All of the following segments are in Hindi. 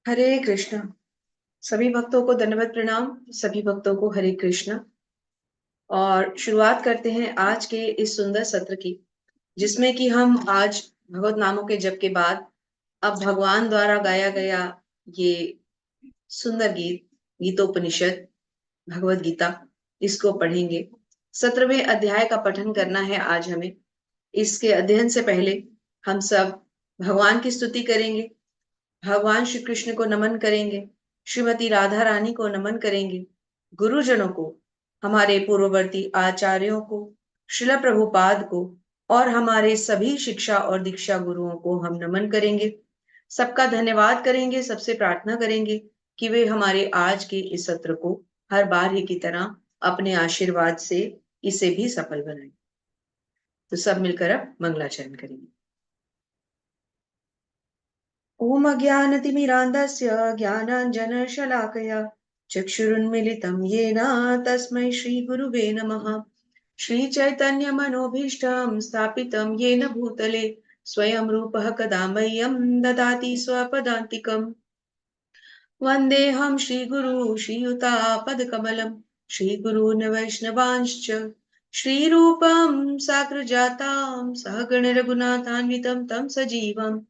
हरे कृष्णा। सभी भक्तों को दंडवत प्रणाम। सभी भक्तों को हरे कृष्णा। और शुरुआत करते हैं आज के इस सुंदर सत्र की, जिसमें कि हम आज भगवत नामों के जप के बाद अब भगवान द्वारा गाया गया ये सुंदर गीत, गीतोपनिषद भगवत गीता, इसको पढ़ेंगे। 17वें अध्याय का पठन करना है आज हमें। इसके अध्ययन से पहले हम सब भगवान की स्तुति करेंगे, भगवान श्री कृष्ण को नमन करेंगे, श्रीमती राधा रानी को नमन करेंगे, गुरुजनों को, हमारे पूर्ववर्ती आचार्यों को, श्रील प्रभुपाद को और हमारे सभी शिक्षा और दीक्षा गुरुओं को हम नमन करेंगे। सबका धन्यवाद करेंगे, सबसे प्रार्थना करेंगे कि वे हमारे आज के इस सत्र को हर बार ही की तरह अपने आशीर्वाद से इसे भी सफल बनाएं। तो सब मिलकर अब मंगलाचरण करेंगे। ओम अज्ञानतिमिरान्धस्य ज्ञानाञ्जनशलाकया चक्षुरुन्मिलितं येन तस्मै श्रीगुरुवे नमः। श्रीचैतन्यमनोभीष्टं स्थापितं येन भूतले स्वयं रूपः कदा मह्यं ददाति स्वपदान्तिकम्। वन्देऽहं श्रीगुरु श्रीयुतापदकमलं श्रीगुरून् वैष्णवांश्च श्रीरूपं साग्रजातां सहगण रघुनाथान्वितं तं सजीवम्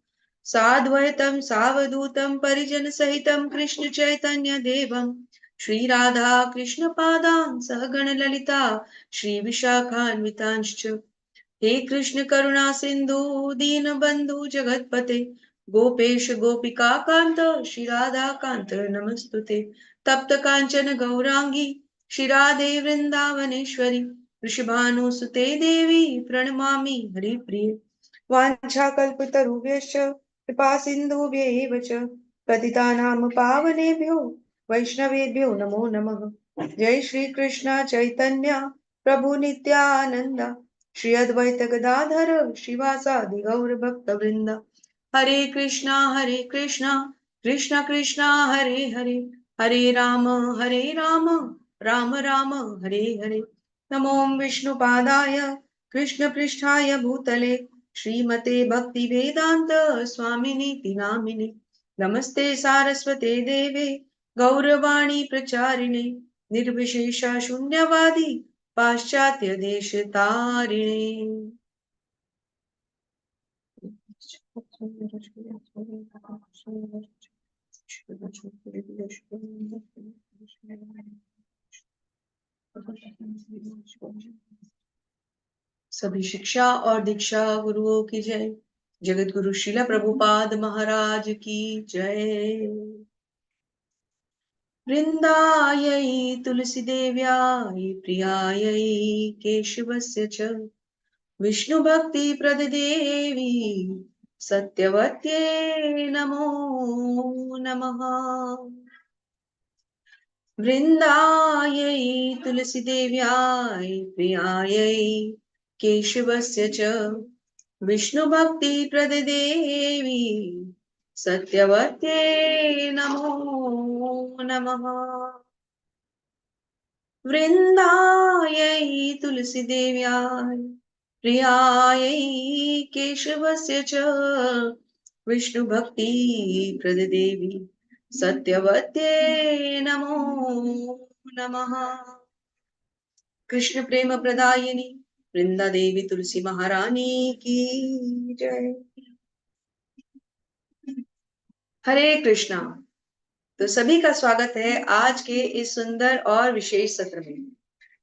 साद्वैतं सावधूतं परिजनसहितं कृष्ण चैतन्य देवं श्रीराधा कृष्णपादान् सहगण ललिता श्रीविशाखान्वितांश्च। हे कृष्ण करुणा सिंधु दीनबंधु जगतपते गोपेश गोपिका कांत श्री राधा कांत नमस्तुते। तप्त कांचन गौरांगी श्री राधे वृंदावनेश्वरी वृषभानुसुते देवी प्रणमामि हरिप्रिये। वाञ्छाकल्पतरुभ्यश्च कृपा सिन्धुभ्यैव च पतितानां पावनेभ्यो वैष्णवेभ्यो नमो नमः। जय श्री कृष्ण चैतन्य प्रभु नित्यानंद श्री अद्वैत गदाधर श्रीवासादि गौर भक्त वृंद। हरे कृष्णा कृष्णा कृष्णा हरे हरे, हरे राम राम राम हरे हरे। नमो विष्णुपादाय कृष्ण पृष्ठाय भूतले श्रीमते भक्ति वेदांत स्वामिनीति नामिने। नमस्ते सारस्वते देवे गौरवाणी प्रचारिणे निर्विशेष शून्यवादी पाश्चात्य देश तारिणे। सभी शिक्षा और दीक्षा गुरुओं की जय। जगत गुरु श्रील प्रभुपाद महाराज की जय। वृंदायै तुलसी देव्याय प्रियायै केशवस्य च विष्णु भक्ति प्रद देवी सत्यवत्ये नमो नमः। वृंदायै तुलसी देव्याय प्रियायै केशवस्य च विष्णु भक्ति प्रद देवी सत्यवत्ये नमो नमः। वृंदायै तुलसी देव्याय प्रियायै केशवस्य च विष्णु भक्ति प्रद देवी सत्यवत्ये नमो नमः। कृष्ण प्रेम प्रदायिनी वृंदा देवी तुलसी महारानी की जय। हरे कृष्णा। तो सभी का स्वागत है आज के इस सुंदर और विशेष सत्र में।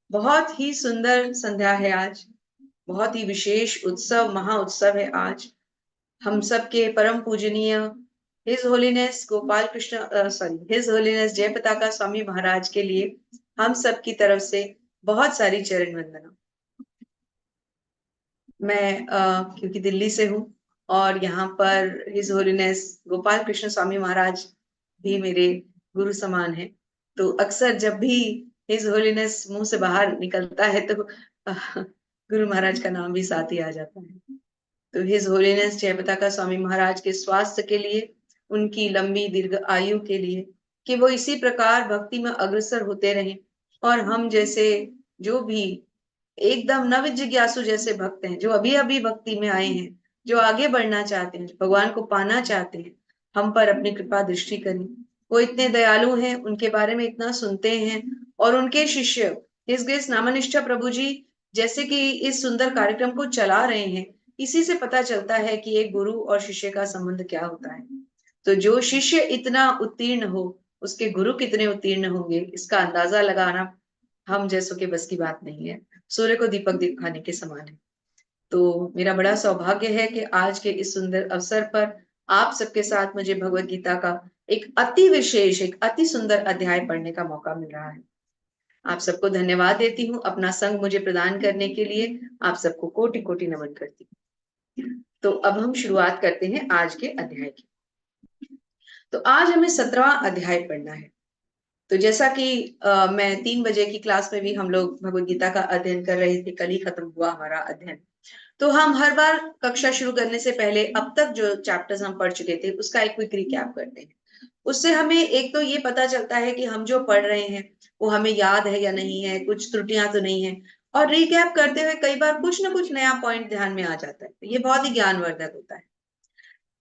बहुत ही सुंदर संध्या है आज, बहुत ही विशेष उत्सव, महा उत्सव है आज। हम सबके परम पूजनीय his holiness Gopal Krishna his holiness जय पताका स्वामी महाराज के लिए हम सब की तरफ से बहुत सारी चरण वंदना। मैं क्योंकि दिल्ली से हूँ और यहाँ पर हिज होलीनेस गोपाल कृष्ण स्वामी महाराज भी मेरे गुरु समान है, तो अक्सर जब भी हिज होलीनेस मुंह से बाहर निकलता है तो गुरु महाराज का नाम भी साथ ही आ जाता है। तो हिज होलीनेस जय पताका स्वामी महाराज के स्वास्थ्य के लिए, उनकी लंबी दीर्घ आयु के लिए, कि वो इसी प्रकार भक्ति में अग्रसर होते रहें और हम जैसे जो भी एकदम नव जिज्ञासु जैसे भक्त हैं, जो अभी अभी भक्ति में आए हैं, जो आगे बढ़ना चाहते हैं, जो भगवान को पाना चाहते हैं, हम पर अपनी कृपा दृष्टि करें। वो इतने दयालु हैं, उनके बारे में इतना सुनते हैं, और उनके शिष्य हिज ग्रेस नामनिष्ठा प्रभु जी जैसे कि इस सुंदर कार्यक्रम को चला रहे हैं, इसी से पता चलता है कि एक गुरु और शिष्य का संबंध क्या होता है। तो जो शिष्य इतना उत्तीर्ण हो, उसके गुरु कितने उत्तीर्ण होंगे, इसका अंदाजा लगाना हम जैसों के बस की बात नहीं है। सूर्य को दीपक दिखाने के समान है। तो मेरा बड़ा सौभाग्य है कि आज के इस सुंदर अवसर पर आप सबके साथ मुझे भगवत गीता का एक अति विशेष, एक अति सुंदर अध्याय पढ़ने का मौका मिल रहा है। आप सबको धन्यवाद देती हूँ अपना संग मुझे प्रदान करने के लिए। आप सबको कोटि कोटि नमन करती हूँ। तो अब हम शुरुआत करते हैं आज के अध्याय की। तो आज हमें 17वां अध्याय पढ़ना है। तो जैसा कि मैं 3 बजे की क्लास में भी हम लोग भगवत गीता का अध्ययन कर रहे थे, कल ही खत्म हुआ हमारा अध्ययन। तो हम हर बार कक्षा शुरू करने से पहले अब तक जो चैप्टर्स हम पढ़ चुके थे उसका एक क्विक रिकैप करते हैं। उससे हमें एक तो ये पता चलता है कि हम जो पढ़ रहे हैं वो हमें याद है या नहीं है, कुछ त्रुटियां तो नहीं है। और रिकैप करते हुए कई बार कुछ ना कुछ नया पॉइंट ध्यान में आ जाता है, तो ये बहुत ही ज्ञानवर्धक होता है।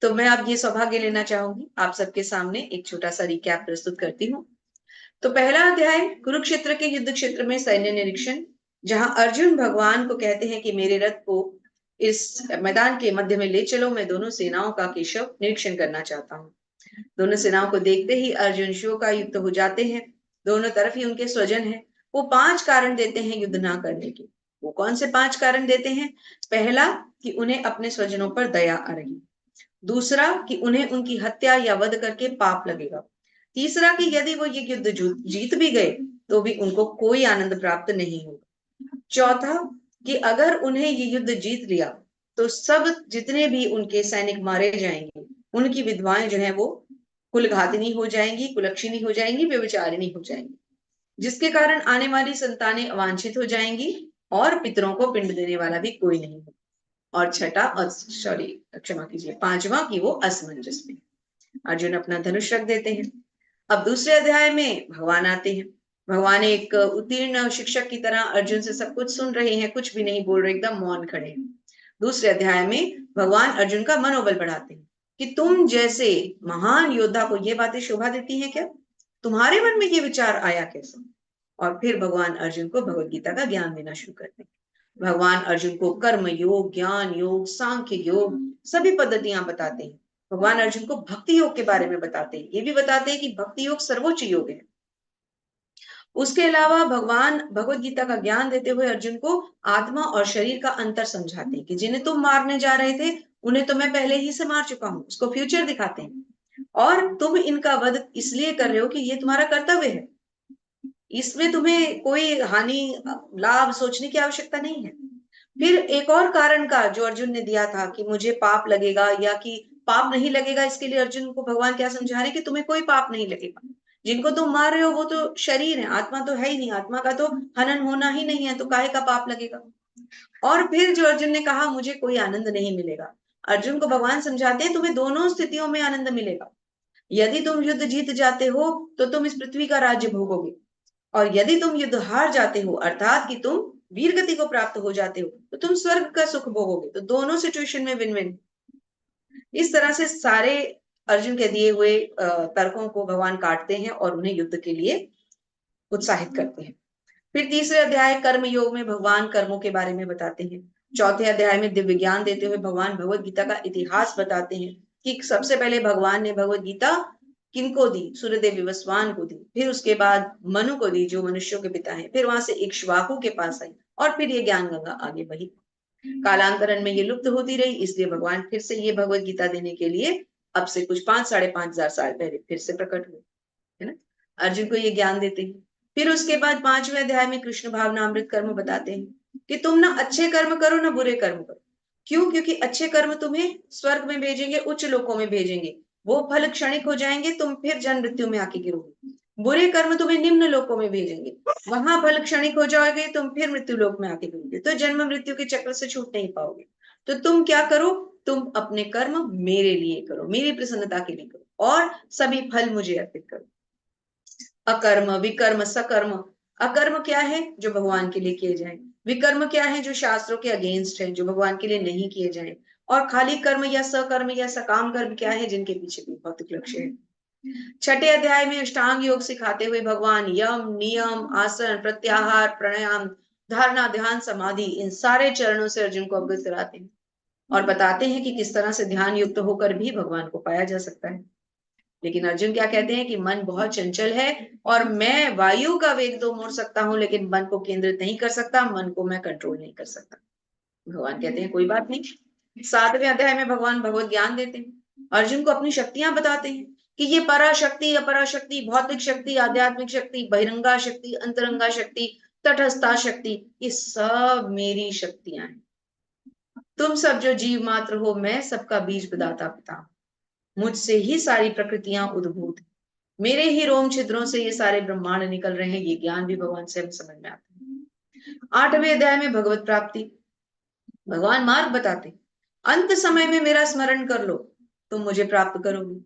तो मैं अब ये सौभाग्य लेना चाहूंगी, आप सबके सामने एक छोटा सा रिकैप प्रस्तुत करती हूँ। तो पहला अध्याय कुरुक्षेत्र के युद्ध क्षेत्र में सैन्य निरीक्षण, जहां अर्जुन भगवान को कहते हैं कि मेरे रथ को इस मैदान के मध्य में ले चलो, मैं दोनों सेनाओं का केशव निरीक्षण करना चाहता हूँ। दोनों सेनाओं को देखते ही अर्जुन शोकायुक्त हो जाते हैं। दोनों तरफ ही उनके स्वजन हैं। वो 5 कारण देते हैं युद्ध ना करने के। वो कौन से 5 कारण देते हैं? पहला, कि उन्हें अपने स्वजनों पर दया आ रही। दूसरा, कि उन्हें उनकी हत्या या वध करके पाप लगेगा। तीसरा, कि यदि वो ये युद्ध जीत भी गए तो भी उनको कोई आनंद प्राप्त नहीं होगा। चौथा, कि अगर उन्हें ये युद्ध जीत लिया तो सब जितने भी उनके सैनिक मारे जाएंगे, उनकी विधवाएं जो है वो कुलघातिनी हो जाएंगी, कुलक्षिणी हो जाएंगी, व्यभिचारिणी हो जाएंगी, जिसके कारण आने वाली संतानें अवांछित हो जाएंगी और पितरों को पिंड देने वाला भी कोई नहीं होगा। और छठा, सॉरी क्षमा कीजिए, पांचवा, कि वो असमंजस में। अर्जुन अपना धनुष रख देते हैं। अब दूसरे अध्याय में भगवान आते हैं। भगवान एक उत्तीर्ण शिक्षक की तरह अर्जुन से सब कुछ सुन रहे हैं, कुछ भी नहीं बोल रहे, एकदम मौन खड़े हैं। दूसरे अध्याय में भगवान अर्जुन का मनोबल बढ़ाते हैं कि तुम जैसे महान योद्धा को ये बातें शोभा देती हैं क्या? तुम्हारे मन में ये विचार आया कैसे? और फिर भगवान अर्जुन को भगवत गीता का ज्ञान देना शुरू करते हैं। भगवान अर्जुन को कर्म योग, ज्ञान योग, सांख्य योग सभी पद्धतियां बताते हैं। भगवान अर्जुन को भक्ति योग के बारे में बताते हैं, ये भी बताते हैं कि भक्ति योग सर्वोच्च योग है। उसके अलावा भगवान भगवत गीता का ज्ञान देते हुए अर्जुन को आत्मा और शरीर का अंतर समझाते हैं कि जिन्हें तुम मारने जा रहे थे उन्हें तो मैं पहले ही से मार चुका हूं, उसको फ्यूचर दिखाते हैं। और तुम इनका वध इसलिए कर रहे हो कि ये तुम्हारा कर्तव्य है, इसमें तुम्हें कोई हानि लाभ सोचने की आवश्यकता नहीं है। फिर एक और कारण का जो अर्जुन ने दिया था कि मुझे पाप लगेगा या कि पाप नहीं लगेगा, इसके लिए अर्जुन को भगवान क्या समझा रहे हैं कि तुम्हें कोई पाप नहीं लगेगा। जिनको तुम मार रहे हो वो तो शरीर है, आत्मा तो है ही नहीं, आत्मा का तो हनन होना ही नहीं है, तो काहे का पाप लगेगा। और फिर जो अर्जुन ने कहा मुझे कोई आनंद नहीं मिलेगा, अर्जुन को भगवान समझाते हैं तुम्हें दोनों स्थितियों में आनंद मिलेगा। यदि तुम युद्ध जीत जाते हो तो तुम इस पृथ्वी का राज्य भोगोगे, और यदि तुम युद्ध हार जाते हो अर्थात कि तुम वीर गति को प्राप्त हो जाते हो तो तुम स्वर्ग का सुख भोगोगे। तो दोनों सिचुएशन में विन विन। इस तरह से सारे अर्जुन के दिए हुए तर्कों को भगवान काटते हैं और उन्हें युद्ध के लिए उत्साहित करते हैं। फिर तीसरे अध्याय कर्म योग में भगवान कर्मों के बारे में बताते हैं। चौथे अध्याय में दिव्य ज्ञान देते हुए भगवान भगवत गीता का इतिहास बताते हैं कि सबसे पहले भगवान ने भगवत गीता किनको दी? सूर्यदेव विवस्वान को दी। फिर उसके बाद मनु को दी जो मनुष्यों के पिता हैं। फिर वहां से इक्ष्वाकु के पास आई और फिर ये ज्ञान गंगा आगे बही। कालांतरण में ये लुप्त होती रही, इसलिए भगवान फिर से ये भगवत गीता देने के लिए अब से कुछ 5-5,500 साल पहले फिर से प्रकट हुए, है ना। अर्जुन को ये ज्ञान देते हैं। फिर उसके बाद 5वें अध्याय में कृष्ण भावना अमृत कर्म बताते हैं कि तुम ना अच्छे कर्म करो ना बुरे कर्म करो। क्यों? क्योंकि अच्छे कर्म तुम्हें स्वर्ग में भेजेंगे, उच्च लोकों में भेजेंगे, वो फल क्षणिक हो जाएंगे, तुम फिर जन्म मृत्यु में आके गिरोगे। बुरे कर्म तुम्हें निम्न लोकों में भेजेंगे, वहां फल क्षणिक हो जाओगे, तुम फिर मृत्यु लोक में आके गिरोगे, तो जन्म मृत्यु के चक्र से छूट नहीं पाओगे। तो तुम क्या करो? तुम अपने कर्म मेरे लिए करो, मेरी प्रसन्नता के लिए करो, और सभी फल मुझे अर्पित करो। अकर्म, विकर्म, सकर्म। अकर्म क्या है? जो भगवान के लिए किए जाए। विकर्म क्या है? जो शास्त्रों के अगेंस्ट है, जो भगवान के लिए नहीं किए जाए। और खाली कर्म या सकर्म या सकाम कर्म क्या है, जिनके पीछे भी भौतिक लक्ष्य है। छठे अध्याय में अष्टांग योग सिखाते हुए भगवान यम, नियम, आसन, प्रत्याहार, प्राणायाम, धारणा, ध्यान, समाधि, इन सारे चरणों से अर्जुन को अवगत कराते हैं और बताते हैं कि किस तरह से ध्यान युक्त होकर भी भगवान को पाया जा सकता है। लेकिन अर्जुन क्या कहते हैं कि मन बहुत चंचल है और मैं वायु का वेग तो मोड़ सकता हूं, लेकिन मन को केंद्रित नहीं कर सकता, मन को मैं कंट्रोल नहीं कर सकता। भगवान कहते हैं कोई बात नहीं। सातवें अध्याय में भगवान भगवत ज्ञान देते हैं, अर्जुन को अपनी शक्तियां बताते हैं कि ये पराशक्ति, अपराशक्ति, भौतिक शक्ति, आध्यात्मिक शक्ति, बहिरंगा शक्ति, अंतरंगा शक्ति, तटस्था शक्ति, ये सब मेरी शक्तियां हैं। तुम सब जो जीव मात्र हो, मैं सबका बीज विधाता पिता हूं। मुझसे ही सारी प्रकृतियां उद्भूत, मेरे ही रोम छिद्रों से ये सारे ब्रह्मांड निकल रहे हैं। ये ज्ञान भी भगवान से हमें समझ में आता है। आठवें अध्याय में भगवत प्राप्ति, भगवान मार्ग बताते, अंत समय में मेरा स्मरण कर लो, तुम मुझे प्राप्त करोगे।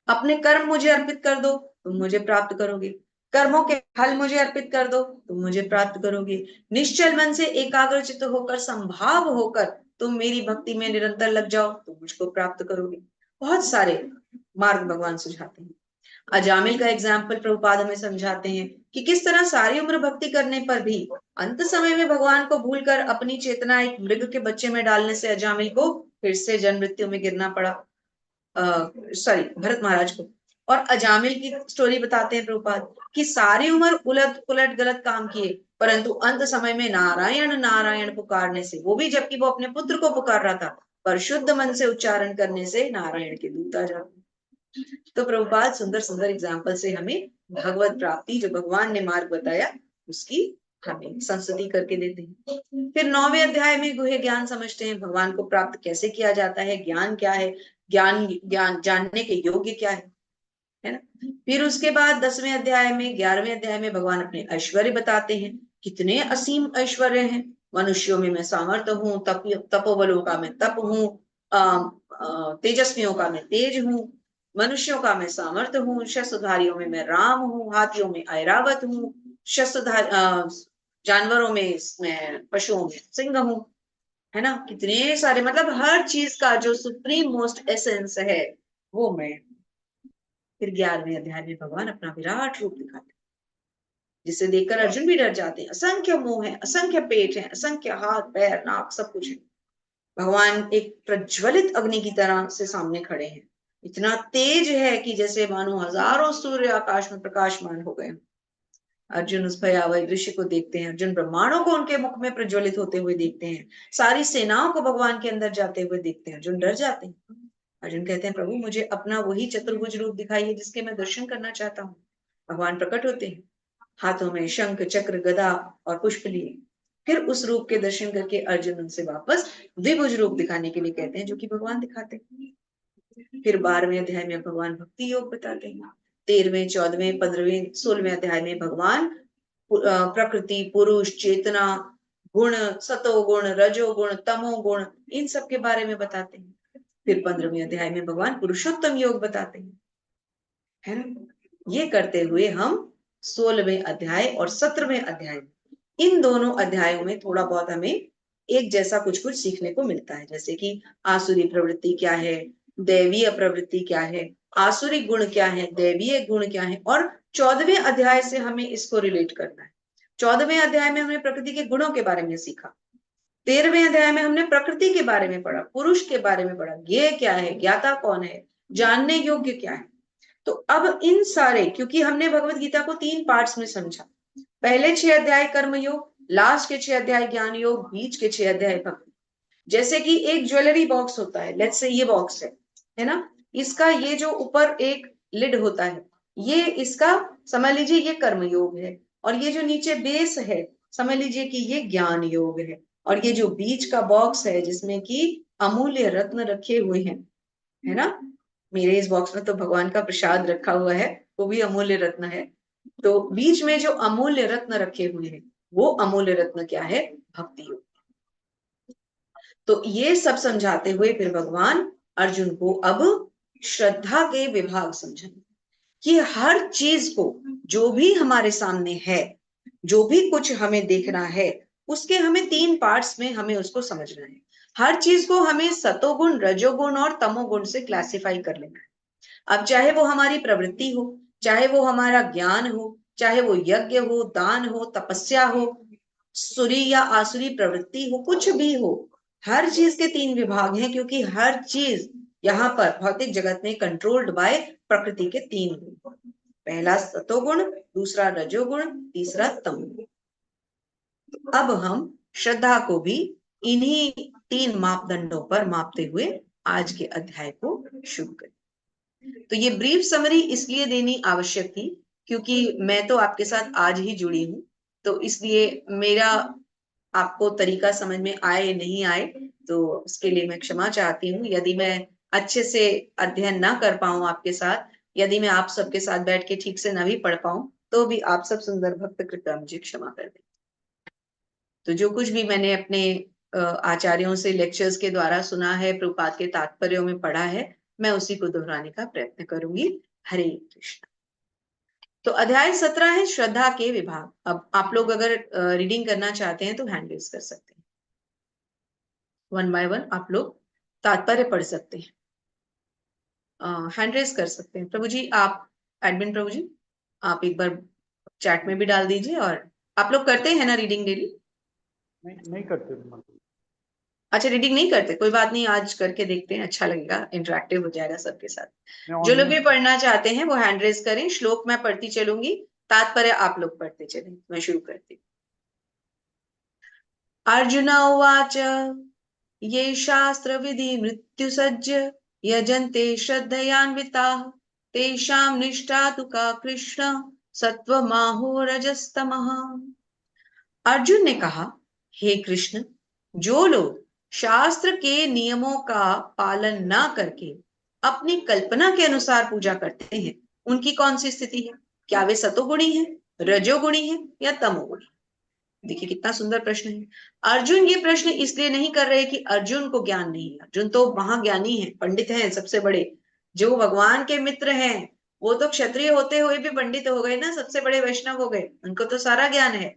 अपने कर्म मुझे अर्पित कर दो, तुम मुझे प्राप्त करोगे। कर्मों के फल मुझे अर्पित कर दो, तुम मुझे प्राप्त करोगे। निश्चल मन से एकाग्रचित्त होकर, संभाव होकर तुम मेरी भक्ति में निरंतर लग जाओ, तुम मुझको प्राप्त करोगे। बहुत सारे मार्ग भगवान सुझाते हैं। अजामिल का एग्जाम्पल प्रभुपाद हमें समझाते हैं कि किस तरह सारी उम्र भक्ति करने पर भी अंत समय में भगवान को भूलकर अपनी चेतना एक मृग के बच्चे में डालने से अजामिल को फिर से जन्म मृत्यु में गिरना पड़ा। भरत महाराज को। और अजामिल की स्टोरी बताते हैं प्रभुपाद कि सारी उम्र उलट पुलट गलत काम किए, परंतु अंत समय में नारायण नारायण पुकारने से, वो भी जबकि वो अपने पुत्र को पुकार रहा था, पर शुद्ध मन से उच्चारण करने से नारायण के दूत आ जाते। तो प्रभुपाद सुंदर सुंदर एग्जाम्पल से हमें भगवत प्राप्ति, जो भगवान ने मार्ग बताया, उसकी हमें संस्तुति करके देते हैं। फिर 9वें अध्याय में गुह्य ज्ञान समझते हैं, भगवान को प्राप्त कैसे किया जाता है, ज्ञान क्या है, ज्ञान ज्ञान जानने के योग्य क्या है ना। फिर उसके बाद 10वें अध्याय में, 11वें अध्याय में भगवान अपने ऐश्वर्य बताते हैं, कितने असीम ऐश्वर्य हैं। मनुष्यों में मैं सामर्थ्य हूँ, तपोबलों का मैं तप हूँ, तेजस्वियों का मैं तेज हूँ, मनुष्यों का मैं सामर्थ्य हूँ, शस्त्रधारियों में मैं राम हूँ, हाथियों में ऐरावत हूँ, जानवरों में मैं, पशुओं में सिंह हूँ, है ना। कितने सारे, मतलब हर चीज का जो सुप्रीम मोस्ट एसेंस है वो मैं। फिर 11वें अध्याय में भगवान अपना विराट रूप दिखाते हैं, जिसे देखकर अर्जुन भी डर जाते हैं। असंख्य मुंह है, असंख्य पेट है, असंख्य हाथ पैर नाक सब कुछ है। भगवान एक प्रज्वलित अग्नि की तरह से सामने खड़े हैं, इतना तेज है कि जैसे मानो हजारों सूर्य आकाश में प्रकाशमान हो गए। अर्जुन उस भयावह दृश्य को देखते हैं, अर्जुन ब्रह्मांडों को उनके मुख में प्रज्वलित होते हुए देखते हैं, सारी सेनाओं को भगवान के अंदर जाते हुए देखते हैं। अर्जुन डर जाते हैं। अर्जुन कहते हैं, प्रभु मुझे अपना वही चतुर्भुज रूप दिखाइए जिसके मैं दर्शन करना चाहता हूँ। भगवान प्रकट होते हैं, हाथों में शंख चक्र गदा और पुष्प लिए। फिर उस रूप के दर्शन करके अर्जुन उनसे वापस द्विभुज रूप दिखाने के लिए कहते हैं, जो कि भगवान दिखाते हैं। फिर 12वें अध्याय में भगवान भक्ति योग बताते हैं। 13वें 14वें 15वें 16वें अध्याय में भगवान प्रकृति, पुरुष, चेतना, गुण, सतोगुण, रजोगुण, तमोगुण, इन सब के बारे में बताते हैं। फिर 15वें अध्याय में भगवान पुरुषोत्तम योग बताते हैं, है ना। ये करते हुए हम 16वें अध्याय और 17वें अध्याय, इन दोनों अध्यायों में थोड़ा बहुत हमें एक जैसा कुछ कुछ सीखने को मिलता है, जैसे कि आसुरी प्रवृत्ति क्या है, दैवीय प्रवृत्ति क्या है, आसुरी गुण क्या है, दैवीय गुण क्या है, और 14वें अध्याय से हमें इसको रिलेट करना है। 14वें अध्याय में हमने प्रकृति के गुणों के बारे में सीखा, 13वें अध्याय में हमने प्रकृति के बारे में पढ़ा, पुरुष के बारे में पढ़ा, ज्ञेय क्या है, ज्ञाता कौन है, जानने योग्य क्या है। तो अब इन सारे, क्योंकि हमने भगवत गीता को 3 पार्ट्स में समझा, पहले 6 अध्याय कर्म योग, लास्ट के 6 अध्याय ज्ञान योग, बीच के 6 अध्याय भक्ति। जैसे कि एक ज्वेलरी बॉक्स होता है, लेट्स से ये बॉक्स है ना, इसका ये जो ऊपर एक लिड होता है, ये इसका समझ लीजिए ये कर्म योग है, और ये जो नीचे बेस है समझ लीजिए कि ये ज्ञान योग है, और ये जो बीच का बॉक्स है जिसमें कि अमूल्य रत्न रखे हुए हैं, है ना। मेरे इस बॉक्स में तो भगवान का प्रसाद रखा हुआ है, वो भी अमूल्य रत्न है। तो बीच में जो अमूल्य रत्न रखे हुए हैं, वो अमूल्य रत्न क्या है, भक्ति योग। तो ये सब समझाते हुए फिर भगवान अर्जुन को अब श्रद्धा के विभाग समझाएंगे कि हर चीज को, जो भी हमारे सामने है, जो भी कुछ हमें देखना है, उसके हमें 3 पार्ट्स में हमें उसको समझना है। हर चीज को हमें सतोगुण, रजोगुण और तमोगुण से क्लासिफाई कर लेना है। अब चाहे वो हमारी प्रवृत्ति हो, चाहे वो हमारा ज्ञान हो, चाहे वो यज्ञ हो, दान हो, तपस्या हो, सुरी या आसुरी प्रवृत्ति हो, कुछ भी हो, हर चीज के 3 विभाग हैं, क्योंकि हर चीज यहाँ पर भौतिक जगत में कंट्रोल्ड बाय प्रकृति के 3 गुण। पहला सतोगुण, दूसरा रजोगुण, तीसरा तमोगुण। अब हम श्रद्धा को भी इन्हीं 3 मापदंडों पर मापते हुए आज के अध्याय को शुरू करें। तो ये ब्रीफ समरी इसलिए देनी आवश्यक थी क्योंकि मैं तो आपके साथ आज ही जुड़ी हूं, तो इसलिए मेरा आपको तरीका समझ में आए नहीं आए तो उसके लिए मैं क्षमा चाहती हूँ। यदि मैं अच्छे से अध्ययन ना कर पाऊं आपके साथ, यदि मैं आप सबके साथ बैठ के ठीक से ना भी पढ़ पाऊं, तो भी आप सब सुंदर भक्त कृपया मुझे क्षमा कर दें। तो जो कुछ भी मैंने अपने आचार्यों से लेक्चर्स के द्वारा सुना है, प्रभुपाद के तात्पर्यों में पढ़ा है, मैं उसी को दोहराने का प्रयत्न करूंगी। हरे कृष्ण। तो अध्याय 17 है श्रद्धा के विभाग। अब आप लोग अगर रीडिंग करना चाहते हैं तो हैंड रेज कर सकते हैं, 1 बाय 1 आप लोग तात्पर्य पढ़ सकते हैं, हैंड रेज कर सकते हैं। प्रभु जी, आप एडमिन प्रभु जी, आप एक बार चैट में भी डाल दीजिए। और आप लोग करते हैं ना रीडिंग डेली? नहीं करते। अच्छा, रीडिंग नहीं करते, कोई बात नहीं, आज करके देखते हैं, अच्छा लगेगा, इंटरेक्टिव हो जाएगा सबके साथ। जो लोग भी पढ़ना चाहते हैं वो हैंड रेज करें। श्लोक मैं पढ़ती चलूंगी, तात्पर्य आप लोग पढ़ते चलें। मैं शुरू करती हूँ। अर्जुन उवाच ये शास्त्र विधि मृत्यु सज्ज यजन्ते श्रद्धयान्विताः तेषां निष्ठा तु का कृष्ण सत्वमाहो रजस्तमः। अर्जुन ने कहा, हे कृष्ण, जो लोग शास्त्र के नियमों का पालन ना करके अपनी कल्पना के अनुसार पूजा करते हैं, उनकी कौन सी स्थिति है? क्या वे सतोगुणी है, रजोगुणी है या तमोगुणी? देखिए कितना सुंदर प्रश्न है। अर्जुन ये प्रश्न इसलिए नहीं कर रहे कि अर्जुन को ज्ञान नहीं है। अर्जुन तो महाज्ञानी है, पंडित हैं, सबसे बड़े, जो भगवान के मित्र हैं। वो तो क्षत्रिय होते हुए भी पंडित हो गए ना, सबसे बड़े वैष्णव हो गए, उनको तो सारा ज्ञान है।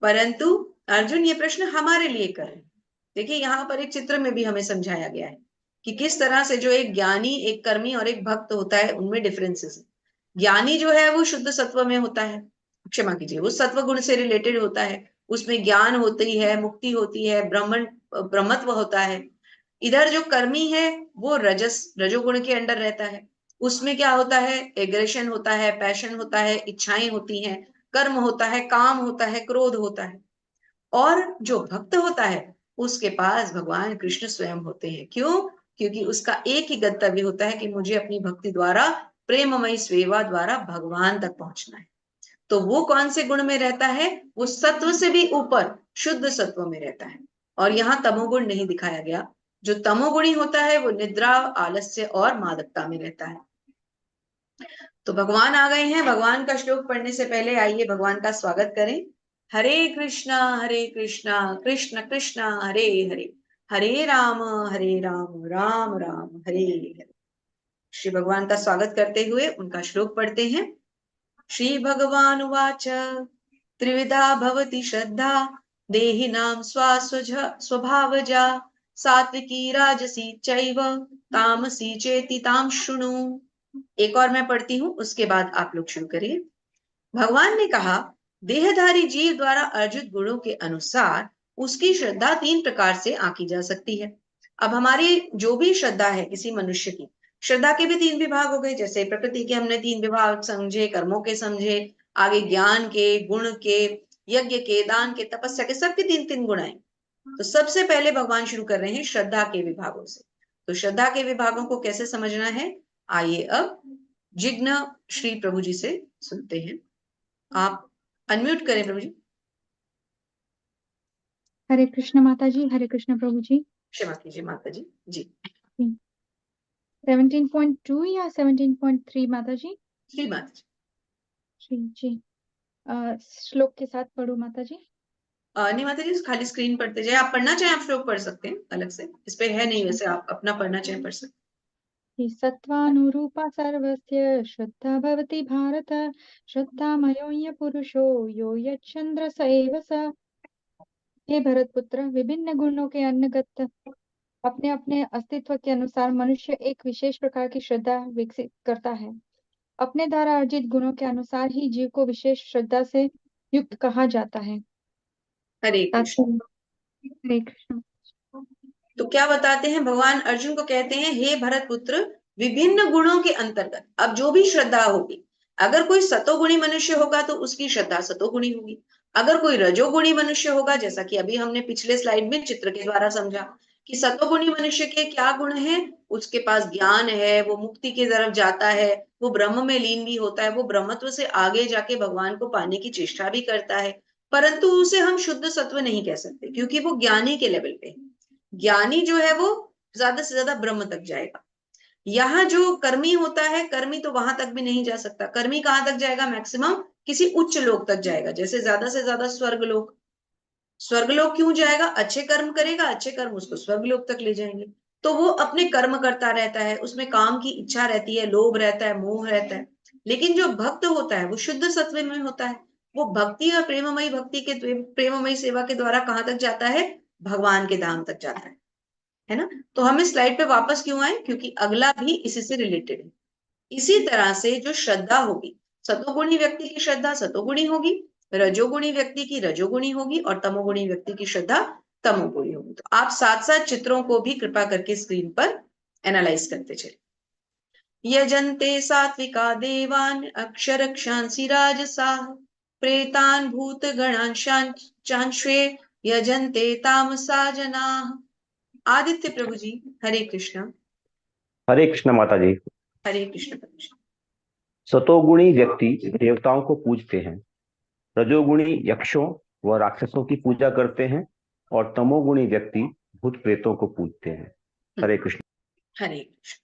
परंतु अर्जुन ये प्रश्न हमारे लिए कर रहे हैं। देखिए यहाँ पर एक चित्र में भी हमें समझाया गया है कि किस तरह से जो एक ज्ञानी, एक कर्मी और एक भक्त होता है, उनमें डिफरेंसेस है। ज्ञानी जो है वो शुद्ध सत्व में होता है, क्षमा कीजिए, वो सत्व गुण से रिलेटेड होता है, उसमें ज्ञान होती है, मुक्ति होती है, ब्रह्मत्व होता है। इधर जो कर्मी है वो रजोगुण के अंडर रहता है। उसमें क्या होता है? एग्रेशन होता है, पैशन होता है, इच्छाएं होती हैं, कर्म होता है, काम होता है, क्रोध होता है। और जो भक्त होता है उसके पास भगवान कृष्ण स्वयं होते हैं। क्यों? क्योंकि उसका एक ही गंतव्य होता है कि मुझे अपनी भक्ति द्वारा, प्रेममयी सेवा द्वारा भगवान तक पहुंचना है। तो वो कौन से गुण में रहता है? वो सत्व से भी ऊपर शुद्ध सत्व में रहता है। और यहाँ तमोगुण नहीं दिखाया गया। जो तमोगुणी होता है वो निद्रा, आलस्य और मादकता में रहता है। तो भगवान आ गए हैं। भगवान का श्लोक पढ़ने से पहले आइए भगवान का स्वागत करें। हरे कृष्णा कृष्ण कृष्ण हरे हरे, हरे राम राम राम हरे हरे। श्री भगवान का स्वागत करते हुए उनका श्लोक पढ़ते हैं। श्री भगवान उवाच त्रिविधा भवति श्रद्धा देहिनां स्वभावजा सात्विकी राजसी चैव तामसी चेति तां शृणु। एक और मैं पढ़ती हूँ, उसके बाद आप लोग शुरू करिए। भगवान ने कहा, देहधारी जीव द्वारा अर्जित गुणों के अनुसार उसकी श्रद्धा 3 प्रकार से आंकी जा सकती है। अब हमारी जो भी श्रद्धा है किसी मनुष्य की, श्रद्धा के भी 3 विभाग हो गए। जैसे प्रकृति के हमने 3 विभाग समझे, कर्मों के समझे, आगे ज्ञान के, गुण के, यज्ञ के, दान के, तपस्या के, सबके 3-3 गुण आए। तो सबसे पहले भगवान शुरू कर रहे हैं श्रद्धा के विभागों से। तो श्रद्धा के विभागों को कैसे समझना है, आइए अब जिग्न श्री प्रभु जी से सुनते हैं। आप अनम्यूट करें प्रभु जी। हरे कृष्ण माता जी, हरे कृष्ण प्रभु जी। क्षमा कीजिए माता जी। जी 17.2 या 17.3 माता जी? श्री माता जी। जी श्लोक के साथ पढ़ो माता जी। नहीं माता जी, खाली स्क्रीन पढ़ते जाए। आप पढ़ना चाहें आप श्लोक पढ़ सकते हैं, अलग से इस पे है नहीं, वैसे आप अपना पढ़ना चाहें पढ़ सकते हैं। सत्वानुरूपा सर्वस्य श्रद्धा भवति भारत, श्रद्धामयो पुरुषो यो यच्चन्द्र स एव स हे भरतपुत्र, विभिन्न गुणों के अंतर्गत अपने अपने अस्तित्व के अनुसार मनुष्य एक विशेष प्रकार की श्रद्धा विकसित करता है। अपने द्वारा अर्जित गुणों के अनुसार ही जीव को विशेष श्रद्धा से युक्त कहा जाता है। हरे कृष्ण। हरे कृष्ण। तो क्या बताते हैं भगवान अर्जुन को, कहते हैं हे भरत पुत्र, विभिन्न गुणों के अंतर्गत अब जो भी श्रद्धा होगी, अगर कोई सतोगुणी मनुष्य होगा तो उसकी श्रद्धा सतोगुणी होगी। अगर कोई रजोगुणी मनुष्य होगा, जैसा कि अभी हमने पिछले स्लाइड में चित्र के द्वारा समझा कि सतोगुणी मनुष्य के क्या गुण है, उसके पास ज्ञान है, वो मुक्ति की तरफ जाता है, वो ब्रह्म में लीन भी होता है, वो ब्रह्मत्व से आगे जाके भगवान को पाने की चेष्टा भी करता है, परंतु उसे हम शुद्ध सत्व नहीं कह सकते क्योंकि वो ज्ञानी के लेवल पे है। ज्ञानी जो है वो ज्यादा से ज्यादा ब्रह्म तक जाएगा। यहाँ जो कर्मी होता है, कर्मी तो वहां तक भी नहीं जा सकता। कर्मी कहां तक जाएगा? मैक्सिमम किसी उच्च लोक तक जाएगा, जैसे ज्यादा से ज्यादा स्वर्गलोक। स्वर्गलोक क्यों जाएगा? अच्छे कर्म करेगा, अच्छे कर्म उसको स्वर्गलोक तक ले जाएंगे। तो वो अपने कर्म करता रहता है, उसमें काम की इच्छा रहती है, लोभ रहता है, मोह रहता है। लेकिन जो भक्त होता है वो शुद्ध सत्व में होता है। वो भक्ति और प्रेममयी भक्ति के प्रेममयी सेवा के द्वारा कहां तक जाता है? भगवान के धाम तक जाता है ना। तो हम इस स्लाइड पे वापस क्यों आए? क्योंकि अगला भी इसी से रिलेटेड है। इसी तरह से जो श्रद्धा होगी, सतोगुणी व्यक्ति की श्रद्धा सतोगुणी होगी, रजोगुणी व्यक्ति की रजोगुणी होगी, और तमोगुणी व्यक्ति की श्रद्धा तमोगुणी होगी। तो आप साथ साथ चित्रों को भी कृपा करके स्क्रीन पर एनालाइज करते चले। यजन्ते सात्विका देवान अक्षरक्षांसि राजसाः प्रेतान् भूतगणांशान् चांश्वे यजन्ते तामसा जनाः। आदित्य प्रभु जी, हरे कृष्ण। हरे कृष्ण माता जी। हरे कृष्ण प्रभु जी। सतोगुणी व्यक्ति देवताओं को पूजते हैं, रजोगुणी यक्षों व राक्षसों की पूजा करते हैं, और तमोगुणी व्यक्ति भूत प्रेतों को पूजते हैं। हरे कृष्ण। हरे कृष्ण।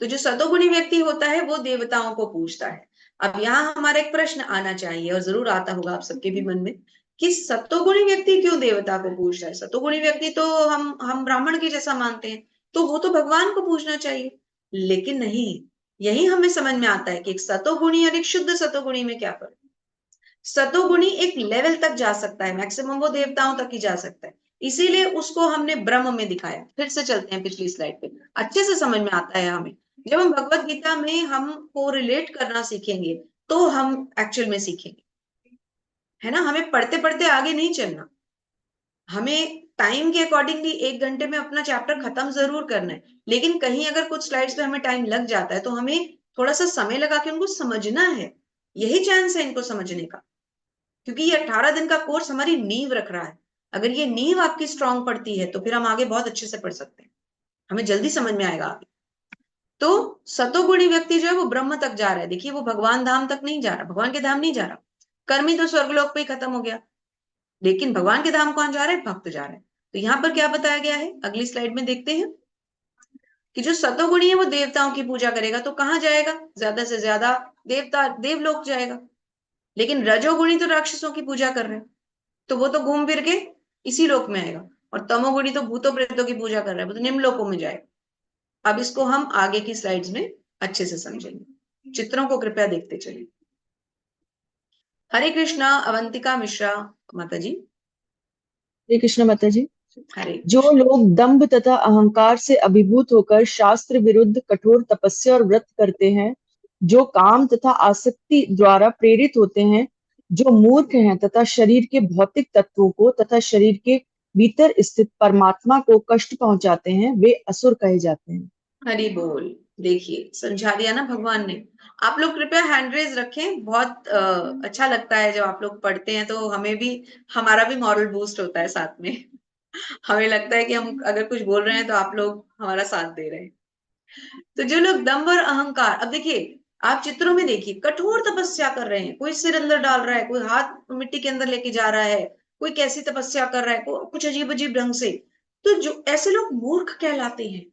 तो जो सतोगुणी व्यक्ति होता है वो देवताओं को पूजता है। अब यहाँ हमारा एक प्रश्न आना चाहिए, और जरूर आता होगा आप सबके भी मन में, कि सतोगुणी व्यक्ति क्यों देवता को पूजता है? सतोगुणी व्यक्ति तो हम ब्राह्मण के जैसा मानते हैं, तो वो तो भगवान को पूजना चाहिए। लेकिन नहीं, यही हमें समझ में आता है कि एक सतोगुणी और एक शुद्ध सतोगुणी में क्या फर्क। सतोगुणी एक लेवल तक जा सकता है, मैक्सिमम वो देवताओं तक ही जा सकता है, इसीलिए उसको हमने ब्रह्म में दिखाया। फिर से चलते हैं पिछली स्लाइड पे, अच्छे से समझ में आता है हमें। जब हम भगवत गीता में हमको रिलेट करना सीखेंगे तो हम एक्चुअल में सीखेंगे, है ना। हमें पढ़ते पढ़ते आगे नहीं चलना, हमें टाइम के अकॉर्डिंगली 1 घंटे में अपना चैप्टर खत्म जरूर करना है, लेकिन कहीं अगर कुछ स्लाइड्स पे हमें टाइम लग जाता है तो हमें थोड़ा सा समय लगा के उनको समझना है। यही चांस है इनको समझने का, क्योंकि ये 18 दिन का कोर्स हमारी नींव रख रहा है। अगर ये नींव आपकी स्ट्रांग पड़ती है तो फिर हम आगे बहुत अच्छे से पढ़ सकते हैं, हमें जल्दी समझ में आएगा आगे। तो सतोगुणी व्यक्ति जो है वो ब्रह्म तक जा रहा है। देखिए, वो भगवान धाम तक नहीं जा रहा, भगवान के धाम नहीं जा रहा। कर्मी तो स्वर्गलोक पे ही खत्म हो गया, लेकिन भगवान के धाम कौन जा रहा है? भक्त जा रहा है। तो यहाँ पर क्या बताया गया है, अगली स्लाइड में देखते हैं कि जो सतोगुणी है वो देवताओं की पूजा करेगा तो कहाँ जाएगा? ज्यादा से ज्यादा देवलोक जाएगा। लेकिन रजोगुणी तो राक्षसों की पूजा कर रहे हैं, तो वो तो घूम फिर के इसी लोक में आएगा। और तमोगुणी तो भूतों प्रेतों की पूजा कर रहा है, वो तो निम्न लोकों में जाएगा। अब इसको हम आगे की स्लाइड्स में अच्छे से समझेंगे, चित्रों को कृपया देखते चलिए। हरे कृष्णा। अवंतिका मिश्रा माता जी। हरे कृष्ण माता जी। हरे जो लोग दंभ तथा अहंकार से अभिभूत होकर शास्त्र विरुद्ध कठोर तपस्या और व्रत करते हैं, जो काम तथा आसक्ति द्वारा प्रेरित होते हैं, जो मूर्ख हैं तथा शरीर के भौतिक तत्वों को तथा शरीर के भीतर स्थित परमात्मा को कष्ट पहुंचाते हैं, वे असुर कहे जाते हैं। हरि बोल। देखिए, समझा दिया ना भगवान ने। आप लोग कृपया हैंड रेज रखें, बहुत अच्छा लगता है जब आप लोग पढ़ते हैं, तो हमें भी, हमारा भी मॉरल बूस्ट होता है साथ में। हमें लगता है कि हम अगर कुछ बोल रहे हैं तो आप लोग हमारा साथ दे रहे हैं। तो जो लोग दंभ और अहंकार, अब देखिए आप चित्रों में देखिए, कठोर तपस्या कर रहे हैं, कोई सिर अंदर डाल रहा है, कोई हाथ मिट्टी के अंदर लेके जा रहा है, कोई कैसी तपस्या कर रहा है, कुछ अजीब अजीब ढंग से। तो जो ऐसे लोग मूर्ख कहलाते हैं।